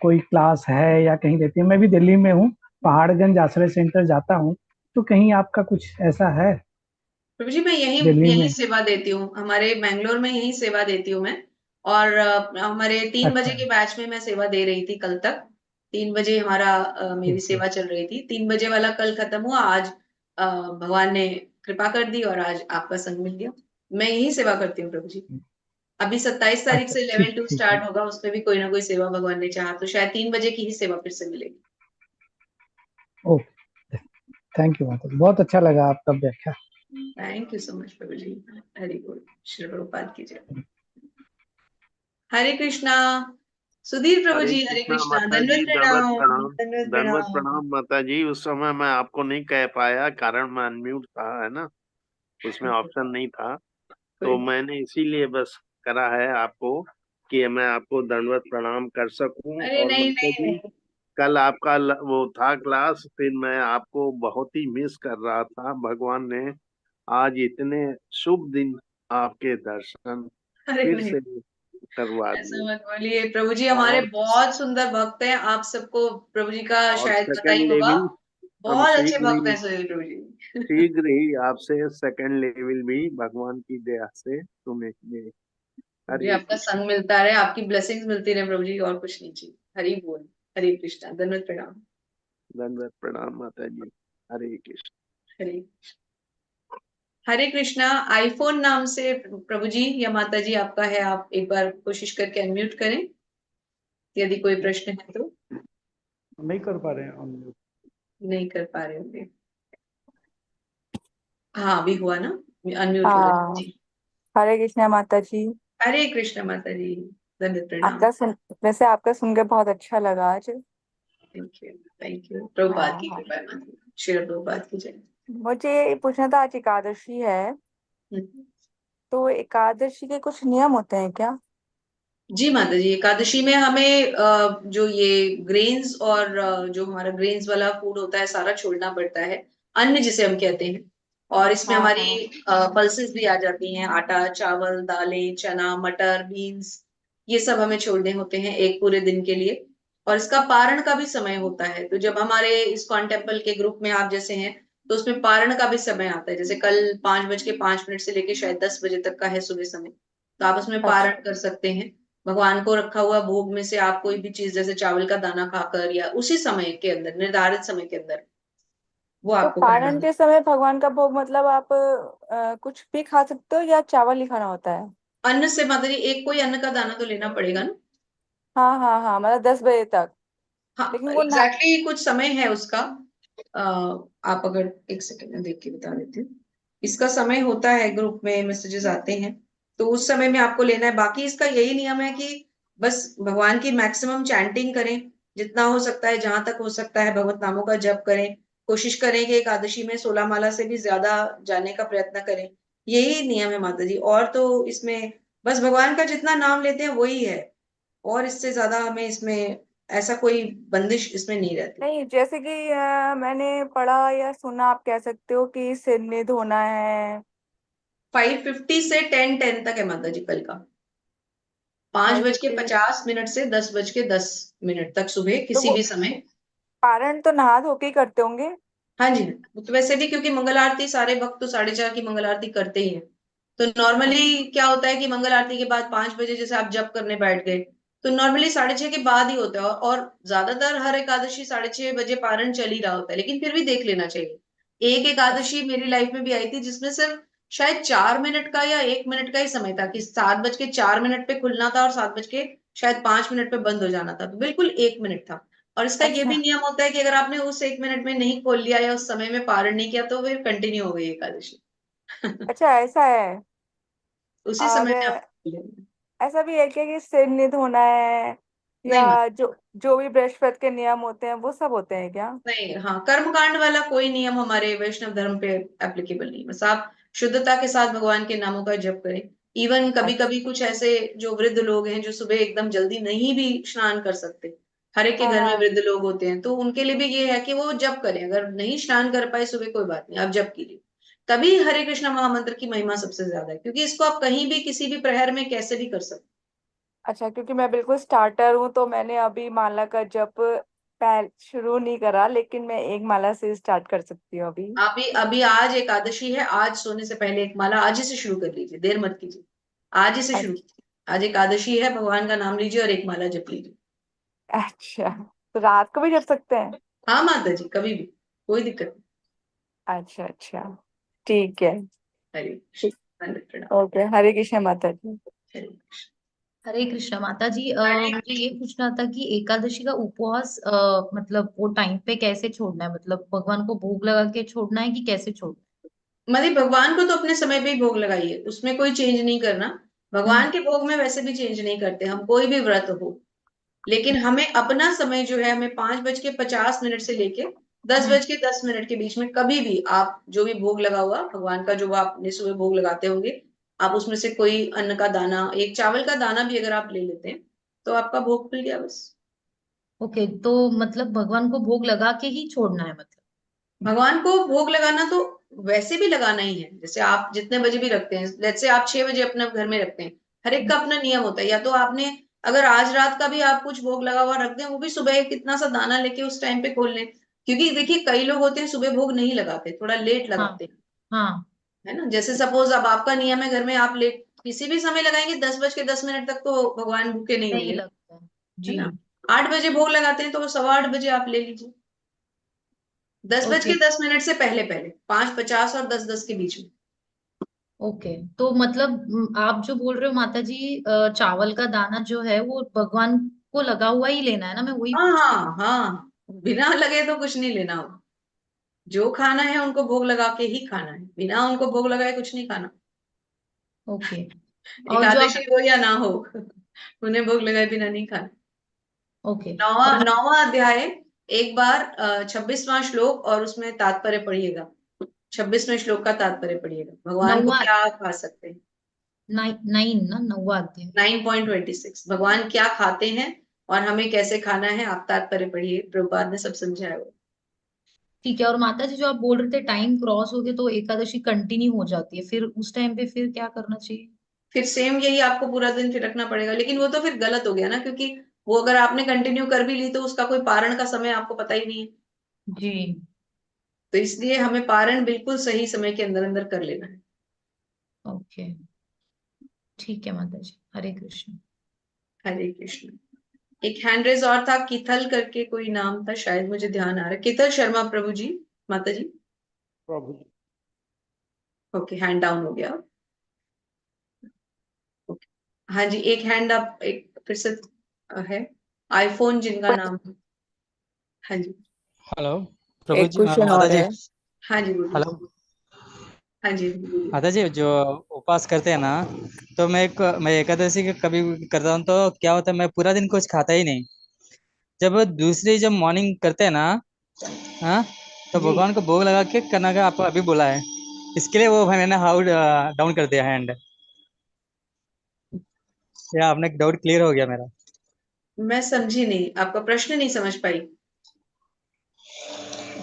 कोई क्लास है या कहीं देती है? मैं भी दिल्ली में हूँ, पहाड़गंज आश्रय सेंटर जाता हूँ, तो कहीं आपका कुछ ऐसा है प्रभु जी, मैं यही दिल्ली यही में? सेवा देती हूँ, हमारे मैंगलोर में यही सेवा देती हूँ मैं। और हमारे 3 बजे अच्छा। के बैच में मैं सेवा दे रही थी कल तक। 3 बजे हमारा मेरी ओके। सेवा चल रही थी, 3 बजे वाला कल खत्म हुआ, आज भगवान ने कृपा कर दी और आज आपका संग मिल गया। मैं यही सेवा करती हूँ प्रभु जी। अभी 27 तारीख अच्छा, से लेवल ठीक 2 ठीक है। स्टार्ट होगा, उसमें भी कोई ना कोई सेवा भगवान ने चाहा तो शायद 3 बजे की ही सेवा फिर से मिलेगी। ओके, थैंक यू माता जी, बहुत अच्छा लगा आपका व्याख्या। थैंक यू सो मच प्रभु जी। हरि बोल, श्री प्रभुपाद की जय। हरे कृष्णा। सुधीर प्रभु हरे जी, हरे कृष्णा कृष्णा, माता दंडवत जी, दंडवत प्रणाम, प्रणाम। दंडवत दंडवत प्रणाम। प्रणाम माता जी। उस समय मैं आपको नहीं कह पाया, कारण मैं अनम्यूट था, है ना, उसमें ऑप्शन नहीं था, तो मैंने इसीलिए बस करा है आपको कि मैं आपको दंडवत प्रणाम कर सकूं। अरे और नहीं माता नहीं जी, नहीं। कल आपका वो था क्लास, फिर मैं आपको बहुत ही मिस कर रहा था। भगवान ने आज इतने शुभ दिन आपके दर्शन अरे फिर नहीं। से करवा ऐसा दिए। मत बोलिए प्रभु जी, हमारे और बहुत सुंदर भक्त हैं। आप सबको प्रभु जी का और शायद पता ही सेकंड होगा, लेवल हम बहुत अच्छे भक्त हैं सुनील प्रभु जी। शीघ्र ही आपसे सेकंड लेवल भी भगवान की दया से सुनेंगे। मुझे हरे आपका कृष्ण। संग मिलता रहे, आपकी ब्लेसिंग्स मिलती रहे प्रभु जी, और कुछ नहीं चाहिए। हरि बोल। हरे कृष्णा, धन्यवाद, प्रणाम। दंडवत प्रणाम माता जी। हरे कृष्ण। हरे हरे कृष्णा। आईफोन नाम से प्रभु जी या माता जी आपका है, आप एक बार कोशिश करके अनम्यूट करें यदि कोई प्रश्न है तो। नहीं कर पा रहे हैं हम लोग। नहीं कर पा रहे होंगे। हाँ अभी हुआ ना, अनम्यूट हो गया हाँ, जी। हरे कृष्णा माता जी। हरे कृष्ण माता जी, धन्यवाद, प्रणाम। वैसे आपका सुन के बहुत अच्छा लगा आज। Thank you, thank you. Prabhupada हाँ की हाँ, कृपा है माता जी, श्री प्रभुपाद की जय। मुझे ये पूछना था, आज एकादशी है, हम्म। तो एकादशी के कुछ नियम होते हैं क्या? जी माता जी, एकादशी में हमें जो ये ग्रेन्स और जो हमारा ग्रेन्स वाला फूड होता है सारा छोड़ना पड़ता है, अन्न जिसे हम कहते हैं। और इसमें हाँ हमारी हाँ। पल्सेस भी आ जाती हैं, आटा, चावल, दालें, चना, मटर, बीन्स, ये सब हमें छोड़ने होते हैं एक पूरे दिन के लिए। और इसका पारण का भी समय होता है, तो जब हमारे इस्कॉन टेम्पल के ग्रुप में आप जैसे हैं, तो उसमें पारण का भी समय आता है। जैसे कल 5:05 से लेके शायद 10 बजे तक का है सुबह समय, तो आप उसमें अच्छा, पारण कर सकते हैं। भगवान को रखा हुआ भोग में से आप कोई भी चीज जैसे चावल का दाना खाकर, या उसी समय के अंदर, निर्धारित समय के अंदर, वो तो आपको करना पारण है। के समय भगवान का भोग मतलब आप कुछ भी खा सकते हो या चावल ही खाना होता है? अन्न से माता जी एक कोई अन्न का दाना तो लेना पड़ेगा ना। हाँ हाँ हाँ, मतलब 10 बजे तक। हाँ लेकिन वो ना। एग्जैक्टली कुछ समय है उसका। आप अगर एक सेकंड में देख के बता देती हूँ। इसका समय होता है, ग्रुप में मैसेजेस आते हैं, तो उस समय में आपको लेना है। बाकी इसका यही नियम है कि बस भगवान की मैक्सिमम चैंटिंग करें, जितना हो सकता है, जहां तक हो सकता है भगवत नामों का जप करें। कोशिश करें कि एकादशी में 16 माला से भी ज्यादा जाने का प्रयत्न करें। यही नियम है माता जी, और तो इसमें बस भगवान का जितना नाम लेते हैं वही है, और इससे ज्यादा हमें इसमें ऐसा कोई बंदिश इसमें नहीं रहती। नहीं, जैसे कि मैंने पढ़ा या सुना, आप कह सकते हो कि सिर नहीं धोना है। 5:50 से 10:10 तक है माता जी कल का। पांच फाइव बज के फिफ्टी पचास मिनट से 10:10 तक सुबह तो किसी वो भी समय। पारण तो नहा धो के ही करते होंगे। हाँ जी, तो वैसे भी क्योंकि मंगल आरती सारे भक्त तो 4:30 की मंगल आरती करते ही हैं, तो अच्छा नॉर्मली क्या होता है कि मंगल आरती के बाद 5 बजे जैसे आप जप करने बैठ गए, तो नॉर्मली 6:30 के बाद ही होता है। और ज्यादातर हर एकादशी 6:30 बजे पारण चल ही रहा होता है, लेकिन फिर भी देख लेना चाहिए। एक अच्छा। एकादशी मेरी लाइफ में भी आई थी जिसमें सिर्फ शायद 4 मिनट का या 1 मिनट का ही समय था, कि 7:04 पे खुलना था और 7:05 पे बंद हो जाना था, तो बिल्कुल 1 मिनट था। और इसका ये भी अच्छा। नियम होता है कि अगर आपने उस 1 मिनट में नहीं खोल लिया या उस समय में पारण नहीं किया, तो फिर कंटिन्यू हो गई एकादशी। अच्छा, ऐसा है। उसी और समय में आप खोल लेना। ऐसा भी है क्या कि सिर नहीं धोना है, नहीं या जो जो भी बृहस्पति के नियम होते हैं वो सब होते हैं क्या? नहीं, हाँ कर्मकांड वाला कोई नियम हमारे वैष्णव धर्म पे एप्लीकेबल नहीं। बस आप शुद्धता के साथ भगवान के नामों का जप करें। इवन कभी अच्छा। कभी कुछ ऐसे जो वृद्ध लोग हैं जो सुबह एकदम जल्दी नहीं भी स्नान कर सकते, हर एक के हाँ घर में हाँ। वृद्ध लोग होते हैं, तो उनके लिए भी ये है कि वो जप करें। अगर नहीं स्नान कर पाए सुबह, कोई बात नहीं, आप जप कीजिए। तभी हरे कृष्ण महामंत्र की महिमा सबसे ज्यादा है, क्योंकि इसको आप कहीं भी किसी भी प्रहर में कैसे भी कर सकते। अच्छा, क्योंकि मैं बिल्कुल स्टार्टर हूँ, तो मैंने अभी माला का जप पहल शुरू नहीं करा, लेकिन मैं एक माला से स्टार्ट कर सकती हूँ अभी। अभी अभी आज एकादशी है, आज सोने से पहले एक माला आज ही से शुरू कर लीजिए, देर मत कीजिए। आज ही से शुरू अच्छा। कीजिए। आज एकादशी है, भगवान का नाम लीजिए और एक माला जप लीजिए। अच्छा, तो रात को भी जप सकते हैं? हाँ माता जी, कभी भी, कोई दिक्कत नहीं। अच्छा अच्छा, ठीक है। हरे ठीक। कृष्ण, दंडवत प्रणाम। ओके, हरे कृष्ण माता जी। हरे कृष्ण। हरे कृष्ण माता जी। हरे मुझे ये पूछना था कि एकादशी का उपवास मतलब वो टाइम पे कैसे छोड़ना है, मतलब भगवान को भोग लगा के छोड़ना है कि कैसे छोड़ना मतलब भगवान को तो अपने समय पे ही भोग लगाइए, उसमें कोई चेंज नहीं करना। है? भगवान के भोग में वैसे भी चेंज नहीं करते हम, कोई भी व्रत हो। लेकिन हमें अपना समय जो है, हमें 5:50 से लेके दस हम्म। बज के दस मिनट के बीच में कभी भी आप जो भी भोग लगा हुआ भगवान का, जो आपने सुबह भोग लगाते होंगे, आप उसमें से कोई अन्न का दाना, एक चावल का दाना भी अगर आप ले लेते हैं, तो आपका भोग खुल गया बस। ओके, तो मतलब भगवान को भोग लगा के ही छोड़ना है मतलब? भगवान को भोग लगाना तो वैसे भी लगाना ही है, जैसे आप जितने बजे भी रखते हैं। लेट्स से आप 6 बजे अपने घर में रखते हैं, हर एक का अपना नियम होता है। या तो आपने अगर आज रात का भी आप कुछ भोग लगा हुआ रख दें, वो भी सुबह कितना सा दाना लेके उस टाइम पे खोल लें, क्योंकि देखिए कई लोग होते हैं सुबह भोग नहीं लगाते, थोड़ा लेट हाँ लगाते हैं, हाँ है ना। जैसे सपोज अब आपका नियम है घर में आप लेट किसी भी समय लगाएंगे, 10:10 तक तो भगवान भूखे नहीं नहीं होंगे, लगता है जी। ना। 8 बजे भोग लगाते हैं तो 8:15 आप ले लीजिए, दस बज ओके के दस मिनट से पहले पहले, 5:50 और 10:10 के बीच में। ओके, तो मतलब आप जो बोल रहे हो माता जी, चावल का दाना जो है वो भगवान को लगा हुआ ही लेना है ना, मैं वही हाँ पूछ रही हाँ हाँ, बिना लगे तो कुछ नहीं लेना हो। जो खाना है उनको भोग लगा के ही खाना है, बिना उनको भोग लगाए कुछ नहीं खाना। हूँ। ओके, और जो आप एकादशी हो या ना हो उन्हें भोग लगाए बिना नहीं खाना। ओके, नौवा और नौवा अध्याय, एक बार 26वां श्लोक और उसमें तात्पर्य पढ़िएगा। 26वें श्लोक का तात्पर्य पढ़िएगा, भगवान को नौवा क्या खा सकते हैं। 9 अध्याय। 9.26 भगवान क्या खाते हैं और हमें कैसे खाना है, आप तात्पर्य पढ़िए, प्रभुपाद ने सब समझाया हुआ। ठीक है, और माता जी जो आप बोल रहे थे टाइम क्रॉस हो गया तो एकादशी कंटिन्यू हो जाती है, फिर उस टाइम पे फिर क्या करना चाहिए? फिर सेम यही आपको पूरा दिन फिर रखना पड़ेगा, लेकिन वो तो फिर गलत हो गया ना, क्योंकि वो अगर आपने कंटिन्यू कर भी ली तो उसका कोई पारण का समय आपको पता ही नहीं है। जी तो इसलिए हमें पारण बिल्कुल सही समय के अंदर अंदर कर लेना है। ओके, ठीक है माता जी, हरे कृष्ण। हरे कृष्ण। एक हैंड रेज और था, किथल करके कोई नाम था, शायद मुझे ध्यान आ रहा है, किथल शर्मा प्रभु जी, माता जी। प्रभु जी। ओके, हैंड डाउन हो गया। ओके, हाँ जी, एक हैंड अप, एक फिर से है, आईफोन जिनका नाम है। हाँ जी। हेलो प्रभु एक जी, क्वेश्चन माता और जी। है। हाँ जी बोलिए। हेलो हाँ जी बोलिए। माता जी, जो उपवास करते हैं ना, तो मैं एकादशी के कभी करता हूँ तो क्या होता है, मैं पूरा दिन कुछ खाता ही नहीं। जब मॉर्निंग करते हैं ना, हाँ, तो जी भगवान को भोग लगा के करना का आपको अभी बोला है, इसके लिए वो मैंने हाउ डाउन कर दिया हैंड। या आपने डाउट क्लियर हो गया मेरा। मैं समझी नहीं, आपका प्रश्न नहीं समझ पाई।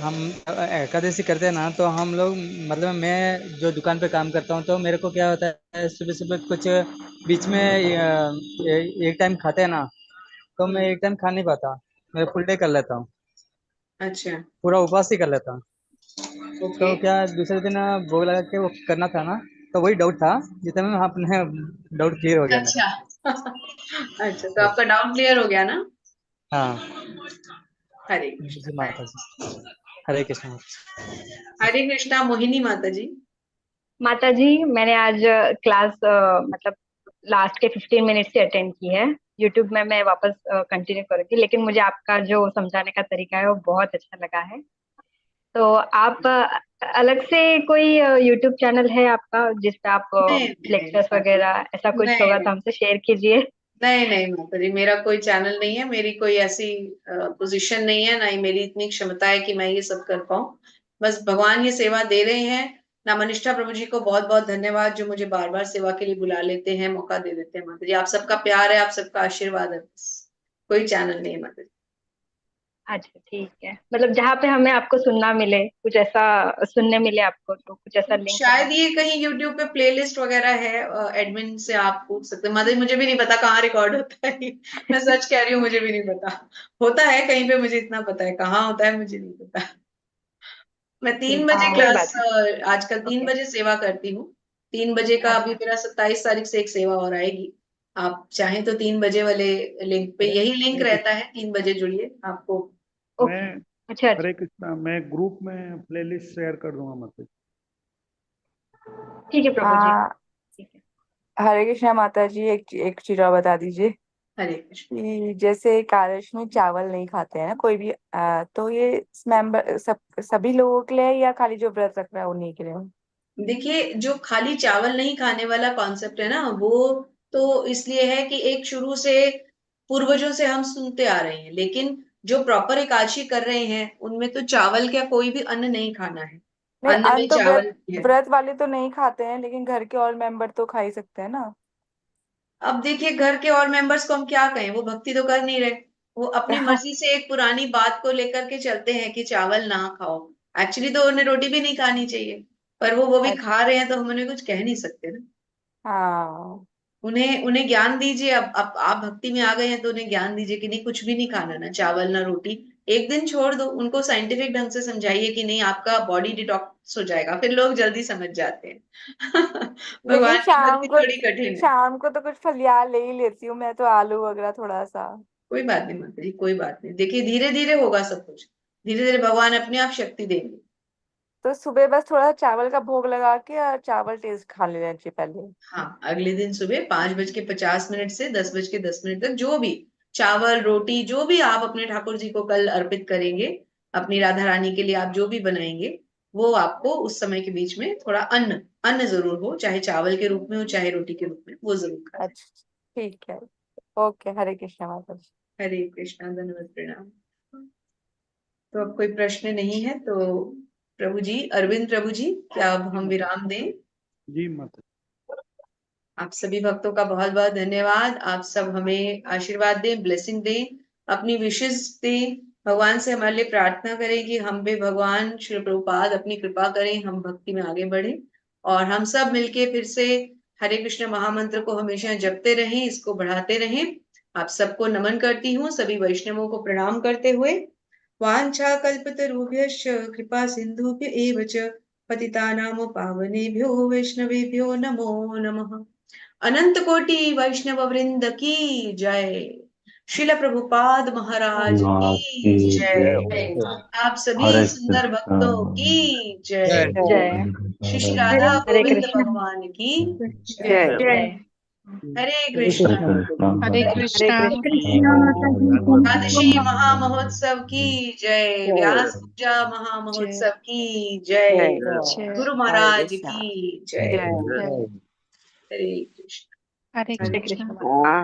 हम एकादशी करते हैं ना, तो हम लोग मतलब मैं जो दुकान पे काम करता हूँ, तो मेरे को क्या होता है, सुबह सुबह कुछ बीच में एक टाइम खाते हैं ना, तो मैं एक टाइम खा नहीं पाता, मैं फुल डे कर लेता हूँ, अच्छा। पूरा उपवास ही कर लेता हूँ। ओके। तो क्या दूसरे दिन भोग लगा के वो करना था ना, तो वही डाउट था, जितना में आपने डाउट क्लियर हो गया मेरा। अच्छा अच्छा, तो आपका डाउट क्लियर हो गया ना। हाँ हरे कृष्णा। जी माता जी, हरे कृष्ण। हरे कृष्णा, मोहिनी माता जी। माता जी, मैंने आज क्लास मतलब लास्ट के 15 मिनट से अटेंड की है। यूट्यूब में मैं वापस कंटिन्यू करूंगी, लेकिन मुझे आपका जो समझाने का तरीका है वो बहुत अच्छा लगा है। तो आप अलग से कोई यूट्यूब चैनल है आपका जिस पे आप नहीं नहीं नहीं लेक्चर्स माता जी, वगैरह ऐसा कुछ नहीं होगा नहीं तो हमसे शेयर कीजिए। नहीं नहीं माता जी, मेरा कोई चैनल नहीं है, मेरी कोई ऐसी पोजीशन नहीं है, ना ही मेरी इतनी क्षमता है कि मैं ये सब कर पाऊं। बस भगवान ये सेवा दे रहे हैं। नामनिष्ठा प्रभु जी को बहुत बहुत धन्यवाद, जो मुझे बार बार सेवा के लिए बुला लेते हैं, मौका दे देते हैं। माता जी आप सबका प्यार है, आप सबका आशीर्वाद है, बस कोई चैनल नहीं है माता जी। अच्छा ठीक है, मतलब जहाँ पे हमें आपको सुनना मिले, कुछ ऐसा सुनने मिले आपको, तो कुछ ऐसा लिंक है? शायद ये कहीं यूट्यूब पे प्लेलिस्ट वगैरह है, एडमिन से आप पूछ सकते हैं। माता जी मुझे भी नहीं पता कहाँ रिकॉर्ड होता है मैं सच कह रही हूँ, मुझे भी नहीं पता। होता है कहीं पे, मुझे इतना पता है, कहाँ होता है मुझे नहीं पता। मैं तीन ठीक है, बजे कोई क्लास, बात नहीं। आजकल तीन ओके। बजे सेवा करती हूँ। 3 बजे का अभी अच्छा। मेरा 27 तारीख से एक सेवा और आएगी। आप चाहें तो 3 बजे वाले लिंक पे, हरे यही लिंक हरे रहता कृष्ण। है, 3 बजे जुड़िए आपको। मैं ओके। अच्छा अच्छा। हरे कृष्णा, मैं ग्रुप में प्लेलिस्ट शेयर कर दूंगा मतलब। ठीक है प्रभु जी। हाँ, ठीक है। हरे कृष्णा माता जी, एक एक चीज और बता दीजिए हरे कृष्ण। कि जैसे एकादश में चावल नहीं खाते हैं ना कोई भी, तो ये मेंबर सभी लोगों के लिए है या खाली जो व्रत रख रहा है उन्हीं के लिए? देखिए, जो खाली चावल नहीं खाने वाला कॉन्सेप्ट है ना, वो तो इसलिए है कि एक शुरू से पूर्वजों से हम सुनते आ रहे हैं, लेकिन जो प्रॉपर एकादशी कर रहे हैं उनमें तो चावल क्या कोई भी अन्न नहीं खाना है, नहीं, अन्न अन्न में तो चावल व्रत नहीं है। व्रत वाले तो नहीं खाते हैं, लेकिन घर के और मेंबर तो खा ही सकते हैं ना। अब देखिए, घर के और मेंबर्स को हम क्या कहें, वो भक्ति तो कर नहीं रहे, वो अपनी मर्जी से एक पुरानी बात को लेकर के चलते हैं कि चावल ना खाओ। एक्चुअली तो उन्हें रोटी भी नहीं खानी चाहिए, पर वो भी अच्छा। खा रहे हैं, तो हम उन्हें कुछ कह नहीं सकते ना। हाँ, उन्हें उन्हें ज्ञान दीजिए। अब आप भक्ति में आ गए हैं तो उन्हें ज्ञान दीजिए कि नहीं, कुछ भी नहीं खाना, ना चावल ना रोटी, एक दिन छोड़ दो। उनको साइंटिफिक ढंग से समझाइए कि नहीं, आपका बॉडी डिटॉक्स हो जाएगा, फिर लोग जल्दी समझ जाते हैं। लेकिन भगवान की भक्ति थोड़ी कठिन है। शाम को तो कुछ फलियार ले ही लेती हूँ मैं, तो आलू वगैरह थोड़ा सा। कोई बात नहीं माता जी, कोई बात नहीं। देखिए धीरे धीरे होगा सब कुछ, धीरे धीरे भगवान अपने आप शक्ति देंगे। तो सुबह बस थोड़ा चावल का भोग लगा के और चावल टेस्ट खा लेना चाहिए पहले। हाँ, अगले दिन सुबह 5:50 से 10:10 तक जो भी चावल रोटी जो भी आप अपने ठाकुर जी को कल अर्पित करेंगे, अपनी राधा रानी के लिए आप जो भी बनाएंगे, वो आपको उस समय के बीच में थोड़ा अन्न अन्न जरूर हो, चाहे चावल के रूप में हो चाहे रोटी के रूप में, वो जरूर खाएं। अच्छा ठीक है, ओके। हरे कृष्णा माता जी। हरे कृष्णा, धन्यवाद, प्रणाम। तो अब कोई प्रश्न नहीं है तो प्रभु जी, अरविंद प्रभु जी, क्या अब हम विराम दें? जी माता। आप सभी भक्तों का बहुत बहुत धन्यवाद। आप सब हमें आशीर्वाद दें, ब्लेसिंग दें, अपनी विशेष दें, भगवान से हमारे लिए प्रार्थना करें कि हम भी भगवान श्री प्रभुपाद अपनी कृपा करें, हम भक्ति में आगे बढ़े और हम सब मिलके फिर से हरे कृष्ण महामंत्र को हमेशा जपते रहें, इसको बढ़ाते रहें। आप सबको नमन करती हूँ, सभी वैष्णवों को प्रणाम करते हुए। वाञ्छा कल्पतरुभ्यश्च कृपा सिन्धुभ्य एव च पतितानां पावनेभ्यो वैष्णवेभ्यो नमो नमः। अनंत कोटि वैष्णव वृंद की जय। श्रील प्रभुपाद महाराज की जय। आप सभी सुंदर भक्तों की जय। श्री श्री राधा हरे गोविंद कृष्ण। भगवान की जय जय। हरे कृष्ण। हरे कृष्णा। एकादशी महामहोत्सव की जय। व्यास पूजा महामहोत्सव की जय। गुरु महाराज की जय। हरे कृष्ण। हरे हरे कृष्णा। कृष्ण।